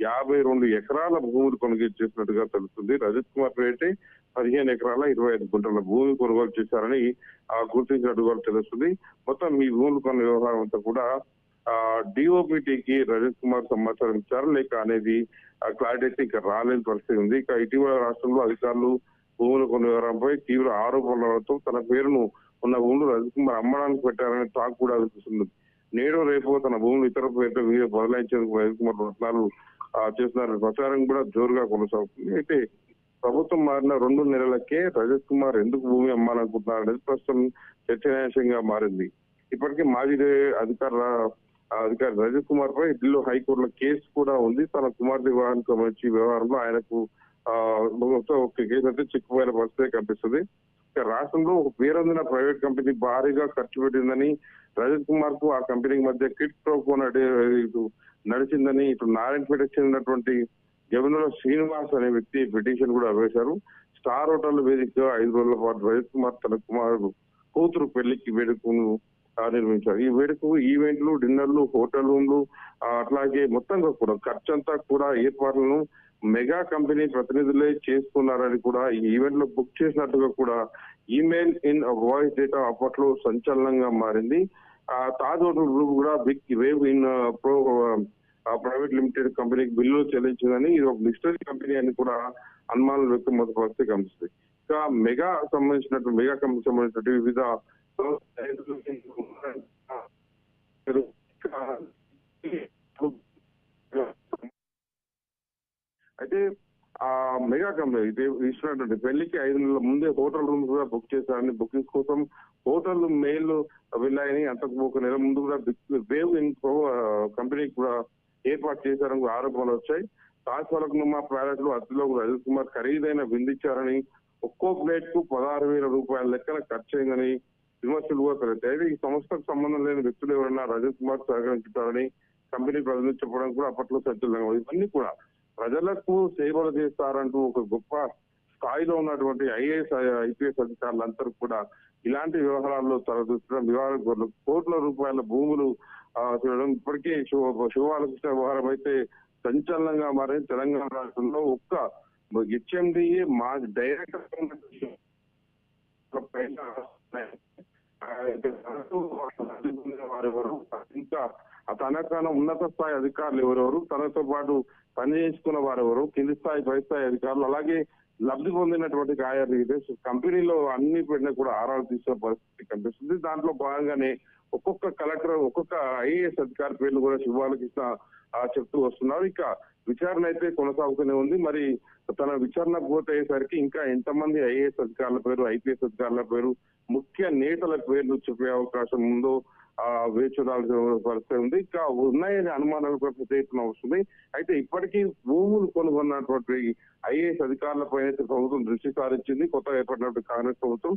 52 ఎకరాల భూములు కొనుగోలు చేసినట్టుగా తెలుస్తుంది. రజత్ కుమార్ పేటే 15 ఎకరాల 25 గుంటల భూమి కొనుగోలు చేశారని గుర్తించినట్టుగా తెలుస్తుంది. మొత్తం ఈ భూములు కొన్న వ్యవహారం అంతా కూడా డిఓపిటికి రజత్ కుమార్ సమాచారం ఇచ్చారు లేక అనేది క్లారిటీ ఇంకా రాలేని పరిస్థితి ఉంది. ఇక ఇటీవల రాష్ట్రంలో అధికారులు భూములు కొన్న వ్యవహారంపై తీవ్ర ఆరోపణలతో తన పేరును ఉన్న భూములు రజత్ కుమార్ అమ్మడానికి పెట్టారనే టాక్ కూడా వినిపిస్తుంది. నేడు రేపు తన భూములు ఇతర పేర్ల మీద బదలాయించేందుకు రజత్ కుమార్ ప్రయత్నాలు చేస్తున్నారనే ప్రచారం కూడా జోరుగా కొనసాగుతుంది. అయితే ప్రభుత్వం మారిన 2 నెలలకే రజత్ కుమార్ ఎందుకు భూమి అమ్మాలనుకుంటున్నారనేది ప్రస్తుతం చర్చనీయాంశంగా మారింది. ఇప్పటికే మాజీ అధికారి రజత్ కుమార్ పై ఢిల్లీ హైకోర్టులో కేసు కూడా ఉంది. తన కుమార్తె వివాహానికి సంబంధించి వ్యవహారంలో ఆయనకు ఒక కేసు అయితే చిక్కుపోయిన పరిస్థితి కనిపిస్తుంది. రాష్ట్రంలో ఒక పేరొందిన ప్రైవేట్ కంపెనీ భారీగా ఖర్చు పెట్టిందని, రజత్ కుమార్ కు ఆ కంపెనీకి మధ్య కిట్ ప్రోకో నడిచిందని ఇటు నారాయణపేటకు చెందినటువంటి జమునల శ్రీనివాస్ అనే వ్యక్తి పిటిషన్ కూడా వేశారు. స్టార్ హోటల్ వేదికగా 5 రోజుల పాటు రజత్ కుమార్ తన కుమారుడు కూతురు పెళ్లికి వేడుకను నిర్వహించారు. ఈ వేడుకకు ఈవెంట్లు, డిన్నర్లు, హోటల్ రూమ్లు, అట్లాగే మొత్తంగా కూడా ఖర్చంతా కూడా ఏర్పాట్లను మెగా కంపెనీ ప్రతినిధులే చేసుకున్నారని కూడా ఈ ఈవెంట్ లో బుక్ చేసినట్టుగా కూడా ఈమెయిల్ ఇన్ వాయిస్ డేటా అప్పట్లో సంచలనంగా మారింది. తాజ్ హోటల్ గ్రూప్ కూడా big wave in pro private limited కంపెనీకి బిల్లులు చెల్లించిందని, ఇది ఒక మిస్టరీ కంపెనీ అని కూడా అనుమానాలు వ్యక్తమవుతున్న పరిస్థితి కనిపిస్తుంది. ఇంకా మెగా కంపెనీకి సంబంధించినట్టు వివిధ అయితే ఆ మెగా కంపెనీ ఇస్తున్నటువంటి పెళ్లికి 5 నెలల ముందే హోటల్ రూమ్స్ కూడా బుక్ చేశారని, బుకింగ్స్ కోసం హోటల్ మెయిల్ వెళ్ళాయని, అంతకు ఒక నెల ముందు కూడా వేవ్ ఇన్ కంపెనీకి కూడా ఏర్పాటు చేశారని ఆరోపణలు వచ్చాయి. తాజ్ ఫలక్నుమా ప్యాలెస్ లో అతిలో రజత్ కుమార్ ఖరీదైన విందించారని, ఒక్కో ప్లేట్ కు 16,000 రూపాయల లెక్కన ఖర్చు అయిందని విమర్శలు కూడా పెరుగుతాయి. ఈ సంస్థకు సంబంధం లేని వ్యక్తులు ఎవరైనా రజత్ కుమార్ సహకరించుతారని కంపెనీ ప్రజలు చెప్పడం కూడా అప్పట్లో సంచలనంగా. ఇవన్నీ కూడా ప్రజలకు సేవలు చేస్తారంటూ ఒక గొప్ప స్థాయిలో ఉన్నటువంటి ఐఏఎస్ ఐపీఎస్ అధికారులందరూ కూడా ఇలాంటి వ్యవహారాల్లో తలదూర్చడం, కోట్ల రూపాయల భూములు చూడడం ఇప్పటికే శివబాలకృష్ణ వ్యవహారం అయితే సంచలనంగా మారింది. తెలంగాణ రాష్ట్రంలో ఒక్క హెచ్ఎండిఏ మా డైరెక్టర్ వారెవరు, ఇంకా తనకన్నా ఉన్నత స్థాయి అధికారులు ఎవరెవరు, తనతో పాటు పనిచేసుకున్న వారెవరు, కింది స్థాయి పై స్థాయి అధికారులు, అలాగే లబ్ధి పొందినటువంటి కంపెనీలో అన్ని పెట్టిన కూడా ఆరాలు తీసుకున్న పరిస్థితి కనిపిస్తుంది. దాంట్లో భాగంగానే ఒక్కొక్క కలెక్టర్, ఒక్కొక్క ఐఏఎస్ అధికారి పేర్లు కూడా శివబాలకృష్ణ చెప్తూ వస్తున్నారు. ఇక విచారణ అయితే కొనసాగుతూనే ఉంది. మరి తన విచారణ పూర్తయ్యేసరికి ఇంకా ఎంతమంది ఐఏఎస్ అధికారుల పేరు, ఐపీఎస్ అధికారుల పేరు, ముఖ్య నేతల పేర్లు చెప్పే అవకాశం ఉందో వేచి చూడాల్సిన పరిస్థితి ఉంది. ఇంకా ఉన్నాయని అనుమానాలు కూడా పెద్ద ఎత్తున వస్తుంది. అయితే ఇప్పటికీ భూములు కొనుగొన్నటువంటి ఐఏఎస్ అధికారులపై అయితే ప్రభుత్వం దృష్టి సారించింది. కొత్తగా ఏర్పడినటువంటి కాంగ్రెస్ ప్రభుత్వం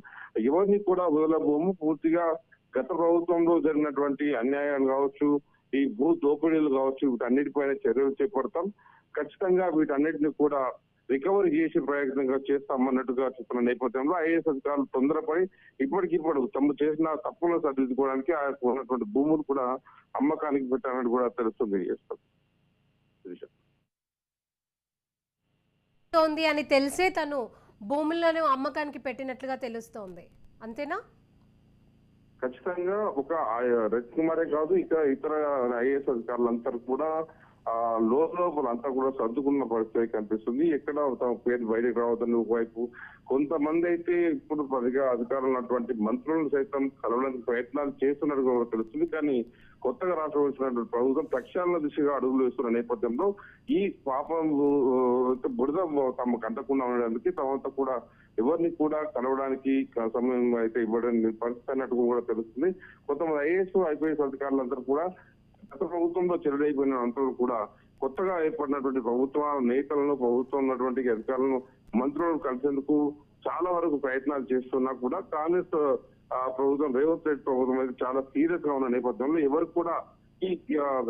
ఎవరిని కూడా వదలబోము, పూర్తిగా గత ప్రభుత్వంలో జరిగినటువంటి అన్యాయాలు కావచ్చు, ఈ భూ దోపిడీలు కావచ్చు, వీటన్నిటిపైన చర్యలు చేపడతాం. ఖచ్చితంగా వీటన్నిటిని కూడా రికవరీ చేసే ప్రయత్నంగా చేస్తామన్నట్టుగా చెప్తున్న నేపథ్యంలో ఐఏఎస్ అధికారులు తొందరపడి ఇప్పటికిప్పుడు తమ చేసిన తప్పులను సరిదిద్దుకోవడానికి ఉన్నటువంటి భూములు కూడా అమ్మకానికి పెట్టాలని కూడా తెలుస్తుంది. అని తెలిసే తను భూములను అమ్మకానికి పెట్టినట్లుగా తెలుస్తోంది, అంతేనా? ఖచ్చితంగా ఒక రజత్ కుమారే కాదు, ఇక ఇతర ఐఏఎస్ అధికారులందరూ కూడా లోపల అంతా కూడా సర్దుకున్న పరిస్థితి కనిపిస్తుంది. ఎక్కడ తమ పేరు బయటకు రావద్దని ఒకవైపు, కొంతమంది అయితే ఇప్పుడు అధికారులు ఉన్నటువంటి మంత్రులను సైతం కలవడానికి ప్రయత్నాలు చేస్తున్నట్టు కూడా తెలుస్తుంది. కానీ కొత్తగా రాష్ట్రం వచ్చినటువంటి ప్రభుత్వం ప్రక్షాళన దిశగా అడుగులు వేస్తున్న నేపథ్యంలో ఈ పాపం బురద తమకు అంటకుండా ఉండడానికి తమంతా కూడా ఎవరిని కూడా కలవడానికి సమయం అయితే ఇవ్వడం పరిస్థితి అన్నట్టు కూడా తెలుస్తుంది. కొంతమంది ఐఏఎస్ ఐపీఎస్ అధికారులందరూ కూడా గత ప్రభుత్వంలో చెరుడైపోయిన అంతలో కూడా కొత్తగా ఏర్పడినటువంటి ప్రభుత్వ నేతలను, ప్రభుత్వం ఉన్నటువంటి అధికారులను, మంత్రులను కలిసేందుకు చాలా వరకు ప్రయత్నాలు చేస్తున్నా కూడా కాంగ్రెస్ ప్రభుత్వం, రేవంత్ రెడ్డి ప్రభుత్వం అయితే చాలా సీరియస్ గా ఉన్న నేపథ్యంలో ఎవరు కూడా ఈ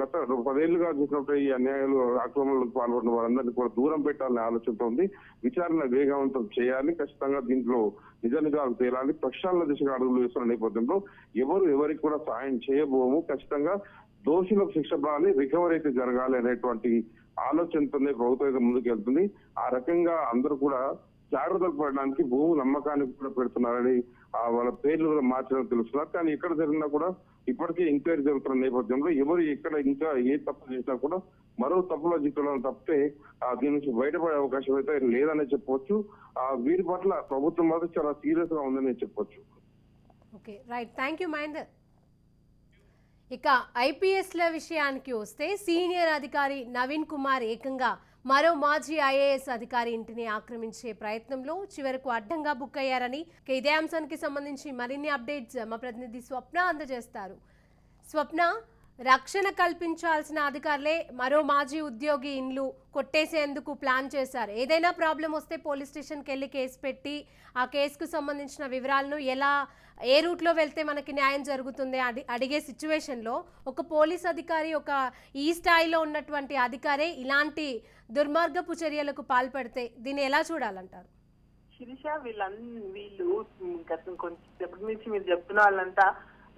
గత 10 ఏళ్లుగా చేసినప్పుడు ఈ అన్యాయాలు, ఆక్రమణలకు పాల్పడిన వారందరినీ కూడా దూరం పెట్టాలనే ఆలోచనతో ఉంది. విచారణ వేగవంతం చేయాలి, ఖచ్చితంగా దీంట్లో నిజాలు తేలాలి, ప్రక్షాళన దిశగా అడుగులు వేస్తున్న నేపథ్యంలో ఎవరికి కూడా సాయం చేయబోము, ఖచ్చితంగా దోషులకు శిక్ష పడాలి, రికవరీ అయితే జరగాలి అనేటువంటి ఆలోచనతోనే ప్రభుత్వం అయితే ముందుకు వెళ్తుంది. ఆ రకంగా అందరూ కూడా జాగ్రత్తలు పడడానికి భూములు అమ్మకానికి కూడా పెడుతున్నారని వాళ్ళ పేర్లు కూడా మార్చడం తెలుస్తున్నారు. కానీ ఎక్కడ జరిగినా కూడా ఇప్పటికే ఎంక్వైరీ జరుగుతున్న నేపథ్యంలో ఎవరు ఎక్కడ ఇంకా ఏ తప్పు చేసినా కూడా మరో తప్పులో చిక్కడం తప్పితే దీని నుంచి బయటపడే అవకాశం అయితే లేదనే చెప్పవచ్చు. వీరి పట్ల ప్రభుత్వం మాత్రం చాలా సీరియస్ గా ఉందని చెప్పొచ్చు. Okay, right, thank you Mahender. ఇక ఐపీఎస్ల విషయానికి వస్తే సీనియర్ అధికారి నవీన్ కుమార్ ఏకంగా మరో మాజీ ఐఏఎస్ అధికారి ఇంటిని ఆక్రమించే ప్రయత్నంలో చివరకు అడ్డంగా బుక్ అయ్యారని, ఇదే అంశానికి సంబంధించి మరిన్ని అప్డేట్స్ మా ప్రతినిధి స్వప్న అందజేస్తారు. స్వప్న, రక్షణ కల్పించాల్సిన అధికారులే మరో మాజీ ఉద్యోగి ఇండ్లు కొట్టేసేందుకు ప్లాన్ చేశారు. ఏదైనా ప్రాబ్లం వస్తే పోలీస్ స్టేషన్కి వెళ్ళి కేసు పెట్టి ఆ కేసుకు సంబంధించిన వివరాలను ఏ రూట్లో వెళ్తే మనకి న్యాయం జరుగుతుంది అడిగే సిచ్యువేషన్లో ఒక పోలీస్ అధికారి, ఒక ఈ స్థాయిలో ఉన్నటువంటి అధికారే ఇలాంటి దుర్మార్గపు చర్యలకు పాల్పడితే దీన్ని ఎలా చూడాలంటారు? శిరీష, వీళ్ళు గతం కొంచెం నుంచి మీరు చెప్తున్న వాళ్ళంతా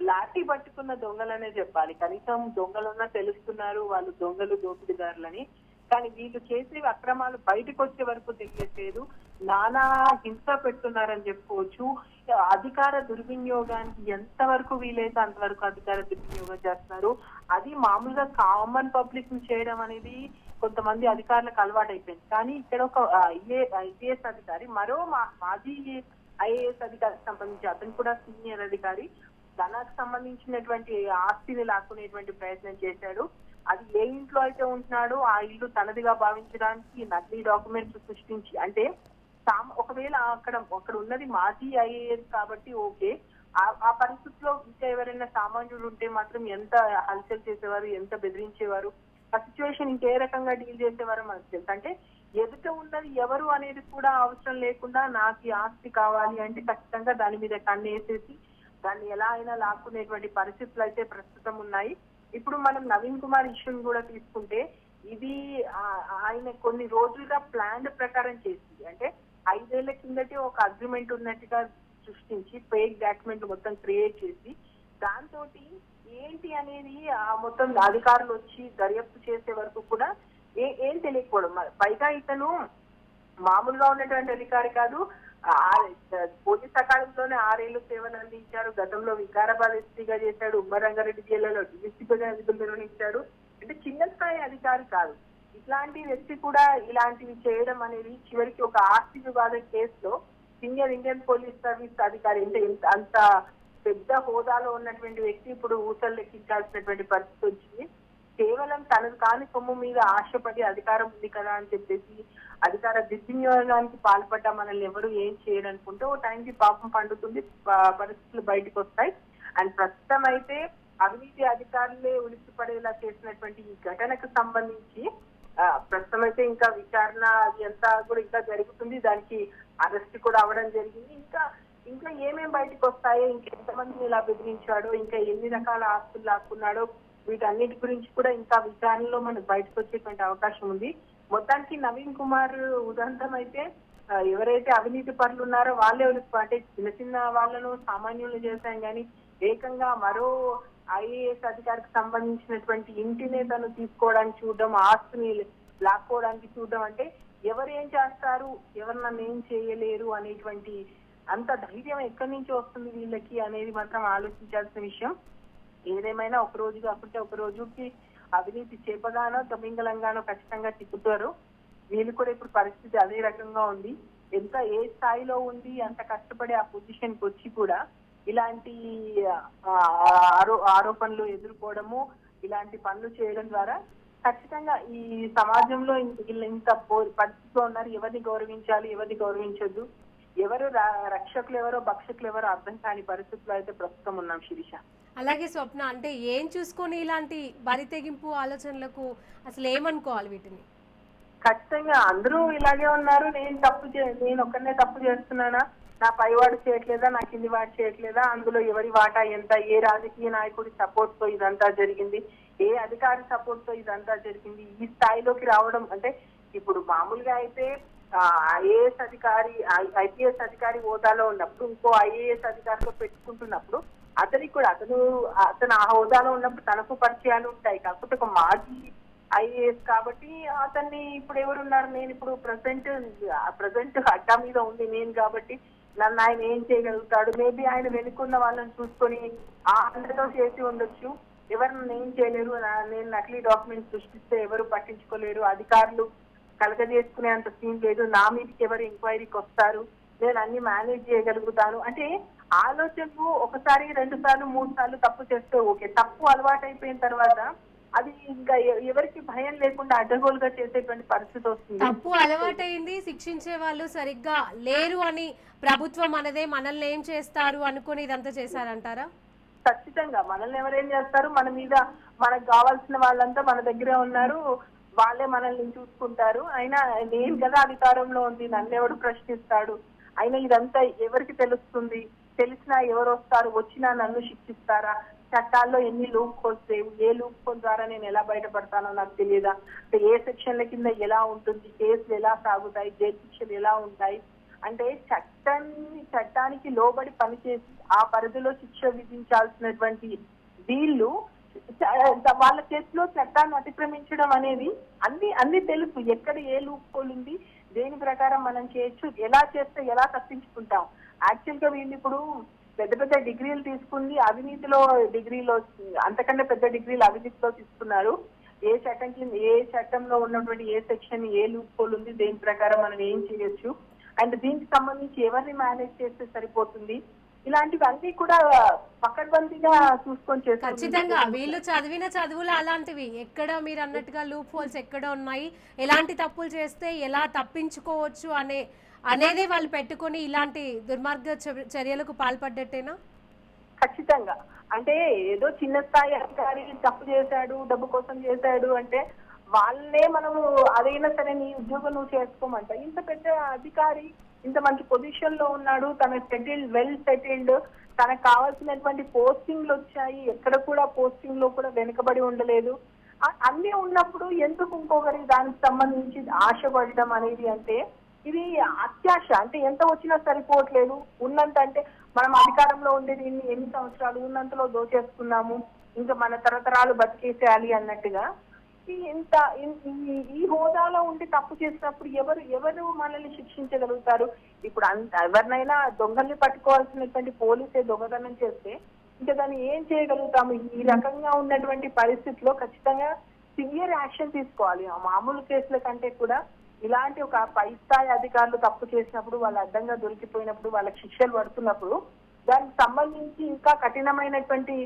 లాఠీ పట్టుకున్న దొంగలనే చెప్పాలి. కనీసం దొంగలున్నా తెలుస్తున్నారు వాళ్ళు దొంగలు, దోపిడీదారులని. కానీ వీళ్ళు చేసే అక్రమాలు బయటకు వచ్చే వరకు తెలియట్లేదు. నానా హింస పెడుతున్నారని చెప్పుకోవచ్చు. అధికార దుర్వినియోగానికి ఎంతవరకు వీలైతే అంతవరకు అధికార దుర్వినియోగం చేస్తున్నారు. అది మామూలుగా కామన్ పబ్లిక్ ని చేయడం అనేది కొంతమంది అధికారులకు అలవాటు అయిపోయింది. కానీ ఇక్కడ ఒక ఐఏఎస్ అధికారి, మరో మాజీ ఐఏఎస్ అధికారికి సంబంధించి అతను కూడా సీనియర్ అధికారి తనకు సంబంధించినటువంటి ఆస్తిని లాక్కునేటువంటి ప్రయత్నం చేశాడు. అది ఏ ఇంట్లో అయితే ఉంటున్నాడో ఆ ఇల్లు తనదిగా భావించడానికి నకిలీ డాక్యుమెంట్స్ సృష్టించి, అంటే ఒకవేళ అక్కడ ఉన్నది మాజీ ఐఏఎస్ కాబట్టి ఓకే, ఆ పరిస్థితిలో ఇంకా ఎవరైనా సామాన్యుడు ఉంటే మాత్రం ఎంత హల్చల్ చేసేవారు, ఎంత బెదిరించేవారు, ఆ సిచ్యువేషన్ ఇంకే రకంగా డీల్ చేసేవారో మనకు తెలుసు. అంటే ఎదుట ఉన్నది ఎవరు అనేది కూడా అవసరం లేకుండా నాకు ఈ ఆస్తి కావాలి అంటే ఖచ్చితంగా దాని మీద కన్నేసేసి దాన్ని ఎలా అయినా లాక్కునేటువంటి పరిస్థితులు అయితే ప్రస్తుతం ఉన్నాయి. ఇప్పుడు మనం నవీన్ కుమార్ ఇష్యూని కూడా తీసుకుంటే ఇది ఆయన కొన్ని రోజులుగా ప్లాన్ ప్రకారం చేసింది. అంటే 5 ఏళ్ల కిందటే ఒక అగ్రిమెంట్ ఉన్నట్టుగా సృష్టించి ఫేక్ డాక్యుమెంట్లు మొత్తం క్రియేట్ చేసి దాంతో ఏంటి అనేది మొత్తం అధికారులు వచ్చి దర్యాప్తు చేసే వరకు కూడా ఏం తెలియకపోవడం. పైగా ఇతను మామూలుగా ఉన్నటువంటి అధికారి కాదు, పోలీస్ అకాడమీలోనే 6 ఏళ్లు సేవలు అందించారు. గతంలో వికారాబాద్ ఎస్పీగా చేశాడు, ఉమ్మరంగారెడ్డి జిల్లాలో డీఎస్పీగా విధులు నిర్వహించాడు. అంటే చిన్న స్థాయి అధికారి కాదు. ఇట్లాంటి వ్యక్తి కూడా ఇలాంటివి చేయడం అనేది చివరికి ఒక ఆస్తి వివాదం కేసులో సీనియర్ ఇండియన్ పోలీస్ సర్వీస్ అధికారి అంత పెద్ద హోదాలో ఉన్నటువంటి వ్యక్తి ఇప్పుడు ఊసలు లెక్కించాల్సినటువంటి పరిస్థితి వచ్చింది. కేవలం తనకు కాని సొమ్ము మీద ఆశపడి అధికారం ఉంది కదా అని చెప్పేసి అధికార దుర్వినియోగానికి పాల్పడ్డా మనల్ని ఎవరు ఏం చేయడనుకుంటే ఓ టైంకి పాపం పండుతుంది, పరిస్థితులు బయటకు వస్తాయి. అండ్ ప్రస్తుతం అయితే అవినీతి అధికారులే ఉలిక్కిపడేలా చేసినటువంటి ఈ ఘటనకు సంబంధించి ప్రస్తుతం అయితే ఇంకా విచారణ అది అంతా కూడా ఇంకా జరుగుతుంది. దానికి అరెస్ట్ కూడా అవ్వడం జరిగింది. ఇంకా ఏమేమి బయటకు వస్తాయో, ఇంకెంతమందిని ఇలా బెదిరించాడో, ఇంకా ఎన్ని రకాల ఆస్తులు లాక్కున్నాడో, వీటన్నిటి గురించి కూడా ఇంకా విచారణలో మనకు బయటకు వచ్చేటువంటి అవకాశం ఉంది. మొత్తానికి నవీన్ కుమార్ ఉదంతం అయితే ఎవరైతే అవినీతి పరులు ఉన్నారో వాళ్ళే అంటే చిన్న చిన్న వాళ్ళను సామాన్యులు చేశాం కానీ ఏకంగా మరో ఐఏఎస్ అధికారికి సంబంధించినటువంటి ఇంటినే తను తీసుకోవడానికి చూడడం, ఆస్తిని లాక్కోవడానికి చూడడం, అంటే ఎవరు ఏం చేస్తారు, ఎవరు నన్ను ఏం చేయలేరు అనేటువంటి అంత ధైర్యం ఎక్కడి నుంచి వస్తుంది వీళ్ళకి అనేది మాత్రం ఆలోచించాల్సిన విషయం. ఏదేమైనా ఒక రోజు కాకుంటే ఒక రోజుకి అవినీతి చేపగానో తమింగళంగానో ఖచ్చితంగా తిప్పుతారు. వీళ్ళు కూడా ఇప్పుడు పరిస్థితి అదే రకంగా ఉంది. ఏ స్థాయిలో ఉంది, అంత కష్టపడి ఆ పొజిషన్ కి వచ్చి కూడా ఇలాంటి ఆరోపణలు ఎదుర్కోవడము, ఇలాంటి పనులు చేయడం ద్వారా ఖచ్చితంగా ఈ సమాజంలో ఇంత పరిస్థితిలో ఉన్నారు. ఎవరిని గౌరవించాలి, ఎవరిని గౌరవించొద్దు, ఎవరు రక్షకులు ఎవరో భక్షకులు ఎవరో అర్థం కాని పరిస్థితుల్లో అయితే ప్రస్తుతం ఉన్నాం శిరీష. అలాగే స్వప్న, అంటే ఏం చూసుకొని ఇలాంటి బరి తెగింపు ఆలోచనలకు అసలు ఏమనుకోవాలి వీటిని? ఖచ్చితంగా అందరూ ఇలాగే ఉన్నారు. నేను ఒక్కనే తప్పు చేస్తున్నానా, నా పైవాడు చేయట్లేదా, నా కింది వాడు చేయట్లేదా, అందులో ఎవరి వాటా ఎంత, ఏ రాజకీయ నాయకుడి సపోర్ట్ తో ఇదంతా జరిగింది, ఏ అధికారి సపోర్ట్ తో ఇదంతా జరిగింది, ఈ స్థాయిలోకి రావడం అంటే ఇప్పుడు మామూలుగా అయితే ఐఏఎస్ అధికారి ఐపీఎస్ అధికారి హోదాలో ఉన్నప్పుడు ఇంకో ఐఏఎస్ అధికారితో పెట్టుకుంటున్నప్పుడు అతను ఆ హోదాలో ఉన్నప్పుడు తనకు పరిచయాలు ఉంటాయి. కాకపోతే ఒక మాజీ ఐఏఎస్ కాబట్టి అతన్ని ఇప్పుడు ఎవరున్నారు, నేను ఇప్పుడు ప్రజెంట్ అడ్డా మీద ఉంది నేను కాబట్టి నన్ను ఆయన ఏం చేయగలుగుతాడు, మేబీ ఆయన వెనుకున్న వాళ్ళని చూసుకొని ఆ అండతో చేసి ఉండొచ్చు. ఎవరు నన్ను ఏం చేయలేరు, నేను నకిలీ డాక్యుమెంట్స్ సృష్టిస్తే ఎవరు పట్టించుకోలేరు, అధికారులు కలగజేసుకునే అంత సీన్ లేదు, నా మీదకి ఎవరు ఎంక్వైరీకి వస్తారు, నేను అన్ని మేనేజ్ చేయగలుగుతాను అంటే ఆలోచనకు ఒకసారి 2 సార్లు 3 సార్లు తప్పు చేస్తే ఓకే. తప్పు అలవాటు అయిపోయిన తర్వాత అది ఇంకా ఎవరికి భయం లేకుండా అడ్డగోలుగా చేసేటువంటి పరిస్థితి వస్తుంది. తప్పు అలవాటైంది, శిక్షించే వాళ్ళు సరిగ్గా లేరు అని ప్రభుత్వం అనేదే మనల్ని ఏం చేస్తారు అనుకుని ఇదంతా చేశారంటారా? ఖచ్చితంగా మనల్ని ఎవరేం చేస్తారు, మన మీద మనకు కావాల్సిన వాళ్ళంతా మన దగ్గరే ఉన్నారు, వాళ్ళే మనల్ని చూసుకుంటారు. అయినా నేను కదా అధికారంలో ఉంది, నన్ను ఎవడు ప్రశ్నిస్తాడు, అయినా ఇదంతా ఎవరికి తెలుస్తుంది, తెలిసినా ఎవరు వస్తారు, వచ్చినా నన్ను శిక్షిస్తారా, చట్టాల్లో ఎన్ని లూప్ హోల్స్ లేవు, ఏ లూప్ హోల్ ద్వారా నేను ఎలా బయటపడతానో నాకు తెలియదా, ఏ సెక్షన్ల కింద ఎలా ఉంటుంది, కేసులు ఎలా సాగుతాయి, జైలు శిక్షలు ఎలా ఉంటాయి అంటే చట్టానికి లోబడి పనిచేసి ఆ పరిధిలో శిక్ష విధించాల్సినటువంటి వీళ్ళు వాళ్ళ చేతిలో చట్టాన్ని అతిక్రమించడం అనేది అన్ని తెలుసు, ఎక్కడ ఏ లూప్ హోల్ ఉంది, దేని ప్రకారం మనం చేయొచ్చు, ఎలా చేస్తే ఎలా తప్పించుకుంటాం. యాక్చువల్ గా వీళ్ళు ఇప్పుడు పెద్ద పెద్ద డిగ్రీలు తీసుకుంది అవినీతిలో, డిగ్రీలో అంతకంటే పెద్ద డిగ్రీలు అవినీతిలో తీసుకున్నారు. ఏ చట్టంలో ఉన్నటువంటి ఏ సెక్షన్, ఏ లూప్ హోల్ ఉంది, దేని ప్రకారం మనం ఏం చేయొచ్చు, అండ్ దీనికి సంబంధించి ఎవరిని మేనేజ్ చేస్తే సరిపోతుంది, ఇలాంటివన్నీ కూడా పకడ్బందీగా చూసుకొని చేస్తారు. ఖచ్చితంగా వీళ్ళు చదివిన చదువులు అలాంటివి. ఎక్కడ మీరు అన్నట్టుగా లూప్ హోల్స్ ఎక్కడ ఉన్నాయి, ఎలాంటి తప్పులు చేస్తే ఎలా తప్పించుకోవచ్చు అనేది వాళ్ళు పెట్టుకొని ఇలాంటి దుర్మార్గ చర్యలకు పాల్పడ్డట్టేనా? ఖచ్చితంగా. అంటే ఏదో చిన్న స్థాయి అధికారి తప్పు చేశాడు, డబ్బు కోసం చేశాడు అంటే వాళ్ళనే మనము అదైనా సరే నీ ఉద్యోగం నువ్వు చేసుకోమంట. ఇంత పెద్ద అధికారి ఇంత మంచి పొజిషన్ లో ఉన్నాడు, తన వెల్ సెటిల్డ్, తనకు కావాల్సినటువంటి పోస్టింగ్లు వచ్చాయి, ఎక్కడ కూడా పోస్టింగ్ లో కూడా వెనుకబడి ఉండలేదు. అన్ని ఉన్నప్పుడు ఎందుకు ఇంకొకరి దానికి సంబంధించి ఆశపడడం అనేది, అంటే ఇది అత్యాశ. అంటే ఎంత వచ్చినా సరిపోవట్లేదు, ఉన్నంత అంటే మనం అధికారంలో ఉండేది ఎన్ని సంవత్సరాలు, ఉన్నంతలో దోచేసుకున్నాము, ఇంకా మన తరతరాలు బతికేసేయాలి అన్నట్టుగా ఈ హోదాలో ఉండి తప్పు చేసినప్పుడు ఎవరు మనల్ని శిక్షించగలుగుతారు? ఇప్పుడు ఎవరినైనా దొంగల్ని పట్టుకోవాల్సినటువంటి పోలీసే దొంగతనం చేస్తే ఇంకా దాన్ని ఏం చేయగలుగుతాము? ఈ రకంగా ఉన్నటువంటి పరిస్థితిలో ఖచ్చితంగా సివియర్ యాక్షన్ తీసుకోవాలి. ఆ మామూలు కేసుల కంటే కూడా ఇలాంటి ఒక పై స్థాయి అధికారులు తప్పు చేసినప్పుడు, వాళ్ళు అడ్డంగా దొరికిపోయినప్పుడు, వాళ్ళకి శిక్షలు పడుతున్నప్పుడు దానికి సంబంధించి ఇంకా కఠినమైనటువంటి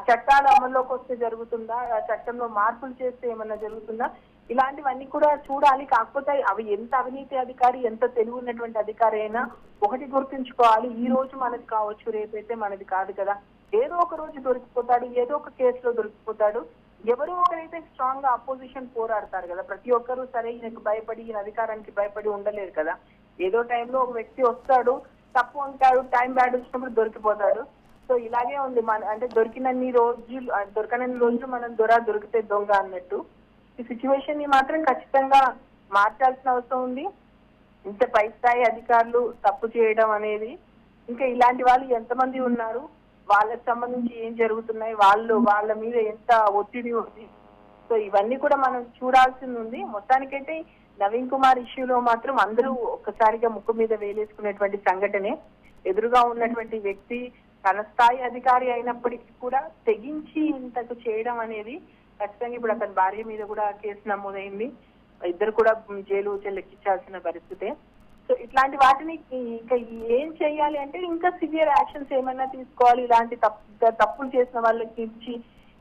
చట్టాలు అమల్లోకి వస్తే జరుగుతుందా, ఆ చట్టంలో మార్పులు చేస్తే ఏమన్నా జరుగుతుందా, ఇలాంటివన్నీ కూడా చూడాలి. కాకపోతే అవి ఎంత అవినీతి అధికారి, ఎంత తెలివి ఉన్నటువంటి అధికారి అయినా ఒకటి గుర్తుంచుకోవాలి, ఈ రోజు మనది కావచ్చు, రేపైతే మనది కాదు కదా. ఏదో ఒక రోజు దొరికిపోతాడు, ఏదో ఒక కేసులో దొరికిపోతాడు. ఎవరో ఒకరైతే స్ట్రాంగ్ గా అపోజిషన్ పోరాడతారు కదా. ప్రతి ఒక్కరూ సరే ఈయనకు భయపడి, ఈయన అధికారానికి భయపడి ఉండలేరు కదా. ఏదో టైంలో ఒక వ్యక్తి వస్తాడు, తప్పు అంటాడు, టైం బ్యాడ్ వచ్చినప్పుడు దొరికిపోతాడు. సో ఇలాగే ఉంది అంటే దొరకనన్ని రోజులు మనం దొరికితే దొంగ అన్నట్టు ఈ సిచ్యువేషన్ ని మాత్రం ఖచ్చితంగా మార్చాల్సిన అవసరం ఉంది. ఇంత పై స్థాయి అధికారులు తప్పు చేయడం అనేది, ఇంకా ఇలాంటి వాళ్ళు ఎంతమంది ఉన్నారు, వాళ్ళకి సంబంధించి ఏం జరుగుతున్నాయి, వాళ్ళ మీద ఎంత ఒత్తిడి ఉంది, సో ఇవన్నీ కూడా మనం చూడాల్సింది ఉంది. మొత్తానికైతే నవీన్ కుమార్ ఇష్యూలో మాత్రం అందరూ ఒక్కసారిగా ముక్కు మీద వేలేసుకునేటువంటి సంఘటనే. ఎదురుగా ఉన్నటువంటి వ్యక్తి తన స్థాయి అధికారి అయినప్పటికీ కూడా తెగించి ఇంతకు చేయడం అనేది ఖచ్చితంగా ఇప్పుడు అతని భార్య మీద కూడా కేసు నమోదైంది. ఇద్దరు కూడా జైలు లెక్కించాల్సిన పరిస్థితే. సో ఇట్లాంటి వాటిని ఇంకా ఏం చేయాలి అంటే ఇంకా సివియర్ యాక్షన్స్ ఏమైనా తీసుకోవాలి. ఇలాంటి తప్పులు చేసిన వాళ్ళకి ఇచ్చి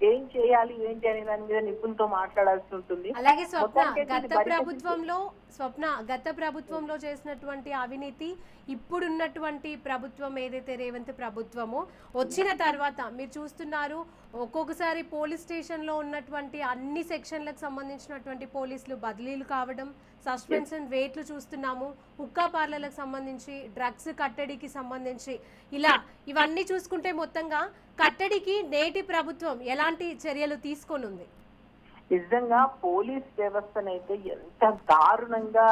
ఏం చేయాలి ఏంటి అనే దాని మీద నిపుణులతో మాట్లాడాల్సి ఉంటుంది. అలాగే గత ప్రభుత్వంలో చేసినటువంటి అవినీతి ఇప్పుడున్నటువంటి ప్రభుత్వం ఏదైతే రేవంత్ ప్రభుత్వమో వచ్చిన తర్వాత మీరు చూస్తున్నారు, ఒక్కొక్కసారి పోలీస్ స్టేషన్లో ఉన్నటువంటి అన్ని సెక్షన్లకు సంబంధించినటువంటి పోలీసులు బదిలీలు కావడం, సస్పెన్షన్ రేట్లు చూస్తున్నాము, హుక్కా పార్లర్లకు సంబంధించి, డ్రగ్స్ కట్టడికి సంబంధించి, ఇవన్నీ చూసుకుంటే మొత్తంగా కట్టడికి నేటి ప్రభుత్వం ఎలాంటి చర్యలు తీసుకొని ఉంది? నిజంగా పోలీస్ వ్యవస్థనైతే ఎంత దారుణంగా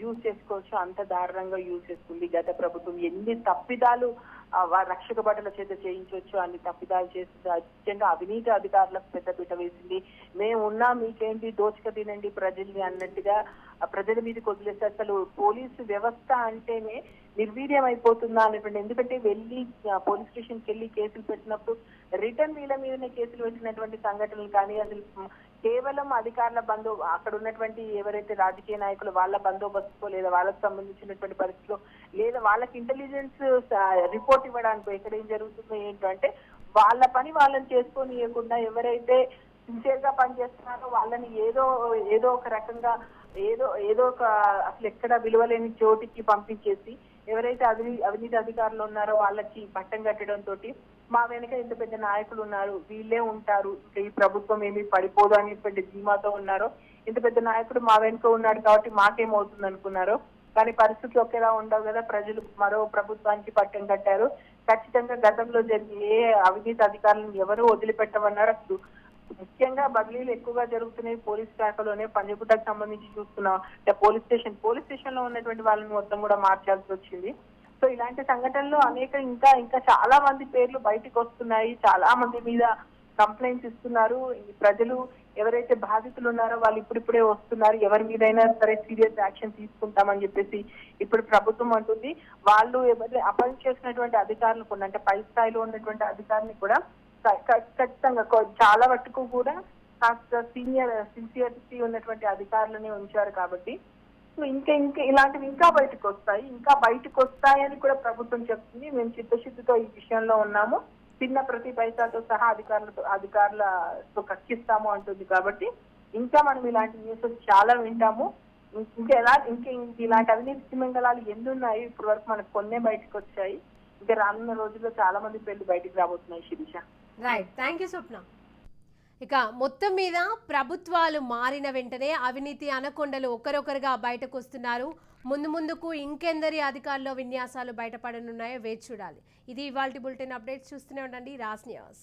యూజ్ చేసుకోవచ్చు అంత దారుణంగా యూజ్ చేసుకుంది గత ప్రభుత్వం. ఎన్ని తప్పిదాలు రక్షక భటుల చేత చేయించవచ్చు అన్ని తప్పిదాలు చేసింది. ముఖ్యంగా అవినీతి అధికారులకు పెద్దపీట వేసింది. మేమున్నా మీకేంటి, దోచుక తినండి ప్రజల్ని అన్నట్టుగా ప్రజల మీదకి వదిలేస్తే అసలు పోలీసు వ్యవస్థ అంటేనే నిర్వీర్యం అయిపోతుందా అనేటువంటి. ఎందుకంటే వెళ్ళి పోలీస్ స్టేషన్కి వెళ్ళి కేసులు పెట్టినప్పుడు రిటర్న్ వీళ్ళ మీదనే కేసులు పెట్టినటువంటి సంఘటనలు కానీ, అసలు కేవలం అధికారుల అక్కడ ఉన్నటువంటి ఎవరైతే రాజకీయ నాయకులు వాళ్ళ బందోబస్తుకో లేదా వాళ్ళకి సంబంధించినటువంటి పరిస్థితిలో లేదా వాళ్ళకి ఇంటెలిజెన్స్ రిపోర్ట్ ఇవ్వడానికి ఇక్కడ ఏం జరుగుతుందో ఏంటంటే వాళ్ళ పని వాళ్ళని చేసుకోనియకుండా ఎవరైతే సిన్సియర్ గా పనిచేస్తున్నారో వాళ్ళని ఏదో ఒక రకంగా ఏదో ఒక అసలు ఎక్కడ విలువలేని చోటికి పంపించేసి ఎవరైతే అవినీతి అధికారులు ఉన్నారో వాళ్ళకి పట్టం కట్టడం తోటి మా వెనుక ఇంత పెద్ద నాయకులు ఉన్నారు, వీళ్ళే ఉంటారు, ఈ ప్రభుత్వం ఏమి పడిపోదు అనేటువంటి ధీమాతో ఉన్నారో, ఇంత పెద్ద నాయకుడు మా వెనుక ఉన్నాడు కాబట్టి మాకేమవుతుంది అనుకున్నారో. కానీ పరిస్థితులు ఒకేలా ఉండవు కదా. ప్రజలు మరో ప్రభుత్వానికి పట్టం కట్టారు. ఖచ్చితంగా గతంలో జరిగే ఏ అవినీతి అధికారులను ఎవరు వదిలిపెట్టమన్నారు. అసలు ముఖ్యంగా బదిలీలు ఎక్కువగా జరుగుతున్నాయి పోలీస్ శాఖలోనే. పంజగుట్టకు సంబంధించి చూస్తున్నాం, పోలీస్ స్టేషన్ లో ఉన్నటువంటి వాళ్ళని మొత్తం కూడా మార్చాల్సి వచ్చింది. సో ఇలాంటి సంఘటనలు అనేక ఇంకా చాలా మంది పేర్లు బయటకు వస్తున్నాయి. చాలా మంది మీద కంప్లైంట్స్ ఇస్తున్నారు. ఈ ప్రజలు ఎవరైతే బాధితులు ఉన్నారో వాళ్ళు ఇప్పుడిప్పుడే వస్తున్నారు, ఎవరి మీదైనా సరే సీరియస్ యాక్షన్ తీసుకుంటామని చెప్పేసి ఇప్పుడు ప్రభుత్వం అంటుంది. వాళ్ళు ఎవరైతే అపాయింట్ చేసినటువంటి అధికారులు కూడా, అంటే పై స్థాయిలో ఉన్నటువంటి అధికారులు కూడా ఖచ్చితంగా చాలా మట్టుకు కూడా కాస్త సిన్సియరిటీ ఉన్నటువంటి అధికారులని ఉంచారు. కాబట్టి సో ఇంకా ఇలాంటివి ఇంకా బయటకు వస్తాయని కూడా ప్రభుత్వం చెప్తుంది. మేము చిత్తశుద్ధితో ఈ విషయంలో ఉన్నాము, చిన్న ప్రతి పైసాతో సహా అధికారులతో కక్కిస్తాము అంటుంది. కాబట్టి ఇంకా మనం ఇలాంటి న్యూస్ చాలా వింటాము. ఇలాంటి అవినీతి తిమింగళాలు ఎన్ని ఉన్నాయి ఇప్పటి వరకు మనకు కొన్నే బయటకు వచ్చాయి. ఇంకా రానున్న రోజుల్లో చాలా మంది పేర్లు బయటకు రాబోతున్నాయి. శిరీష, రైట్, థ్యాంక్ యూ స్వప్న. ఇక మొత్తం మీద ప్రభుత్వాలు మారిన వెంటనే అవినీతి అనకొండలు ఒకరొకరుగా బయటకు వస్తున్నారు. ముందుకు ఇంకెందరి అధికారుల విన్యాసాలు బయటపడనున్నాయో వేచి చూడాలి. ఇది ఇవాల్టి బులెటిన్ అప్డేట్స్. చూస్తూనే ఉండండి రాజ్ న్యూస్.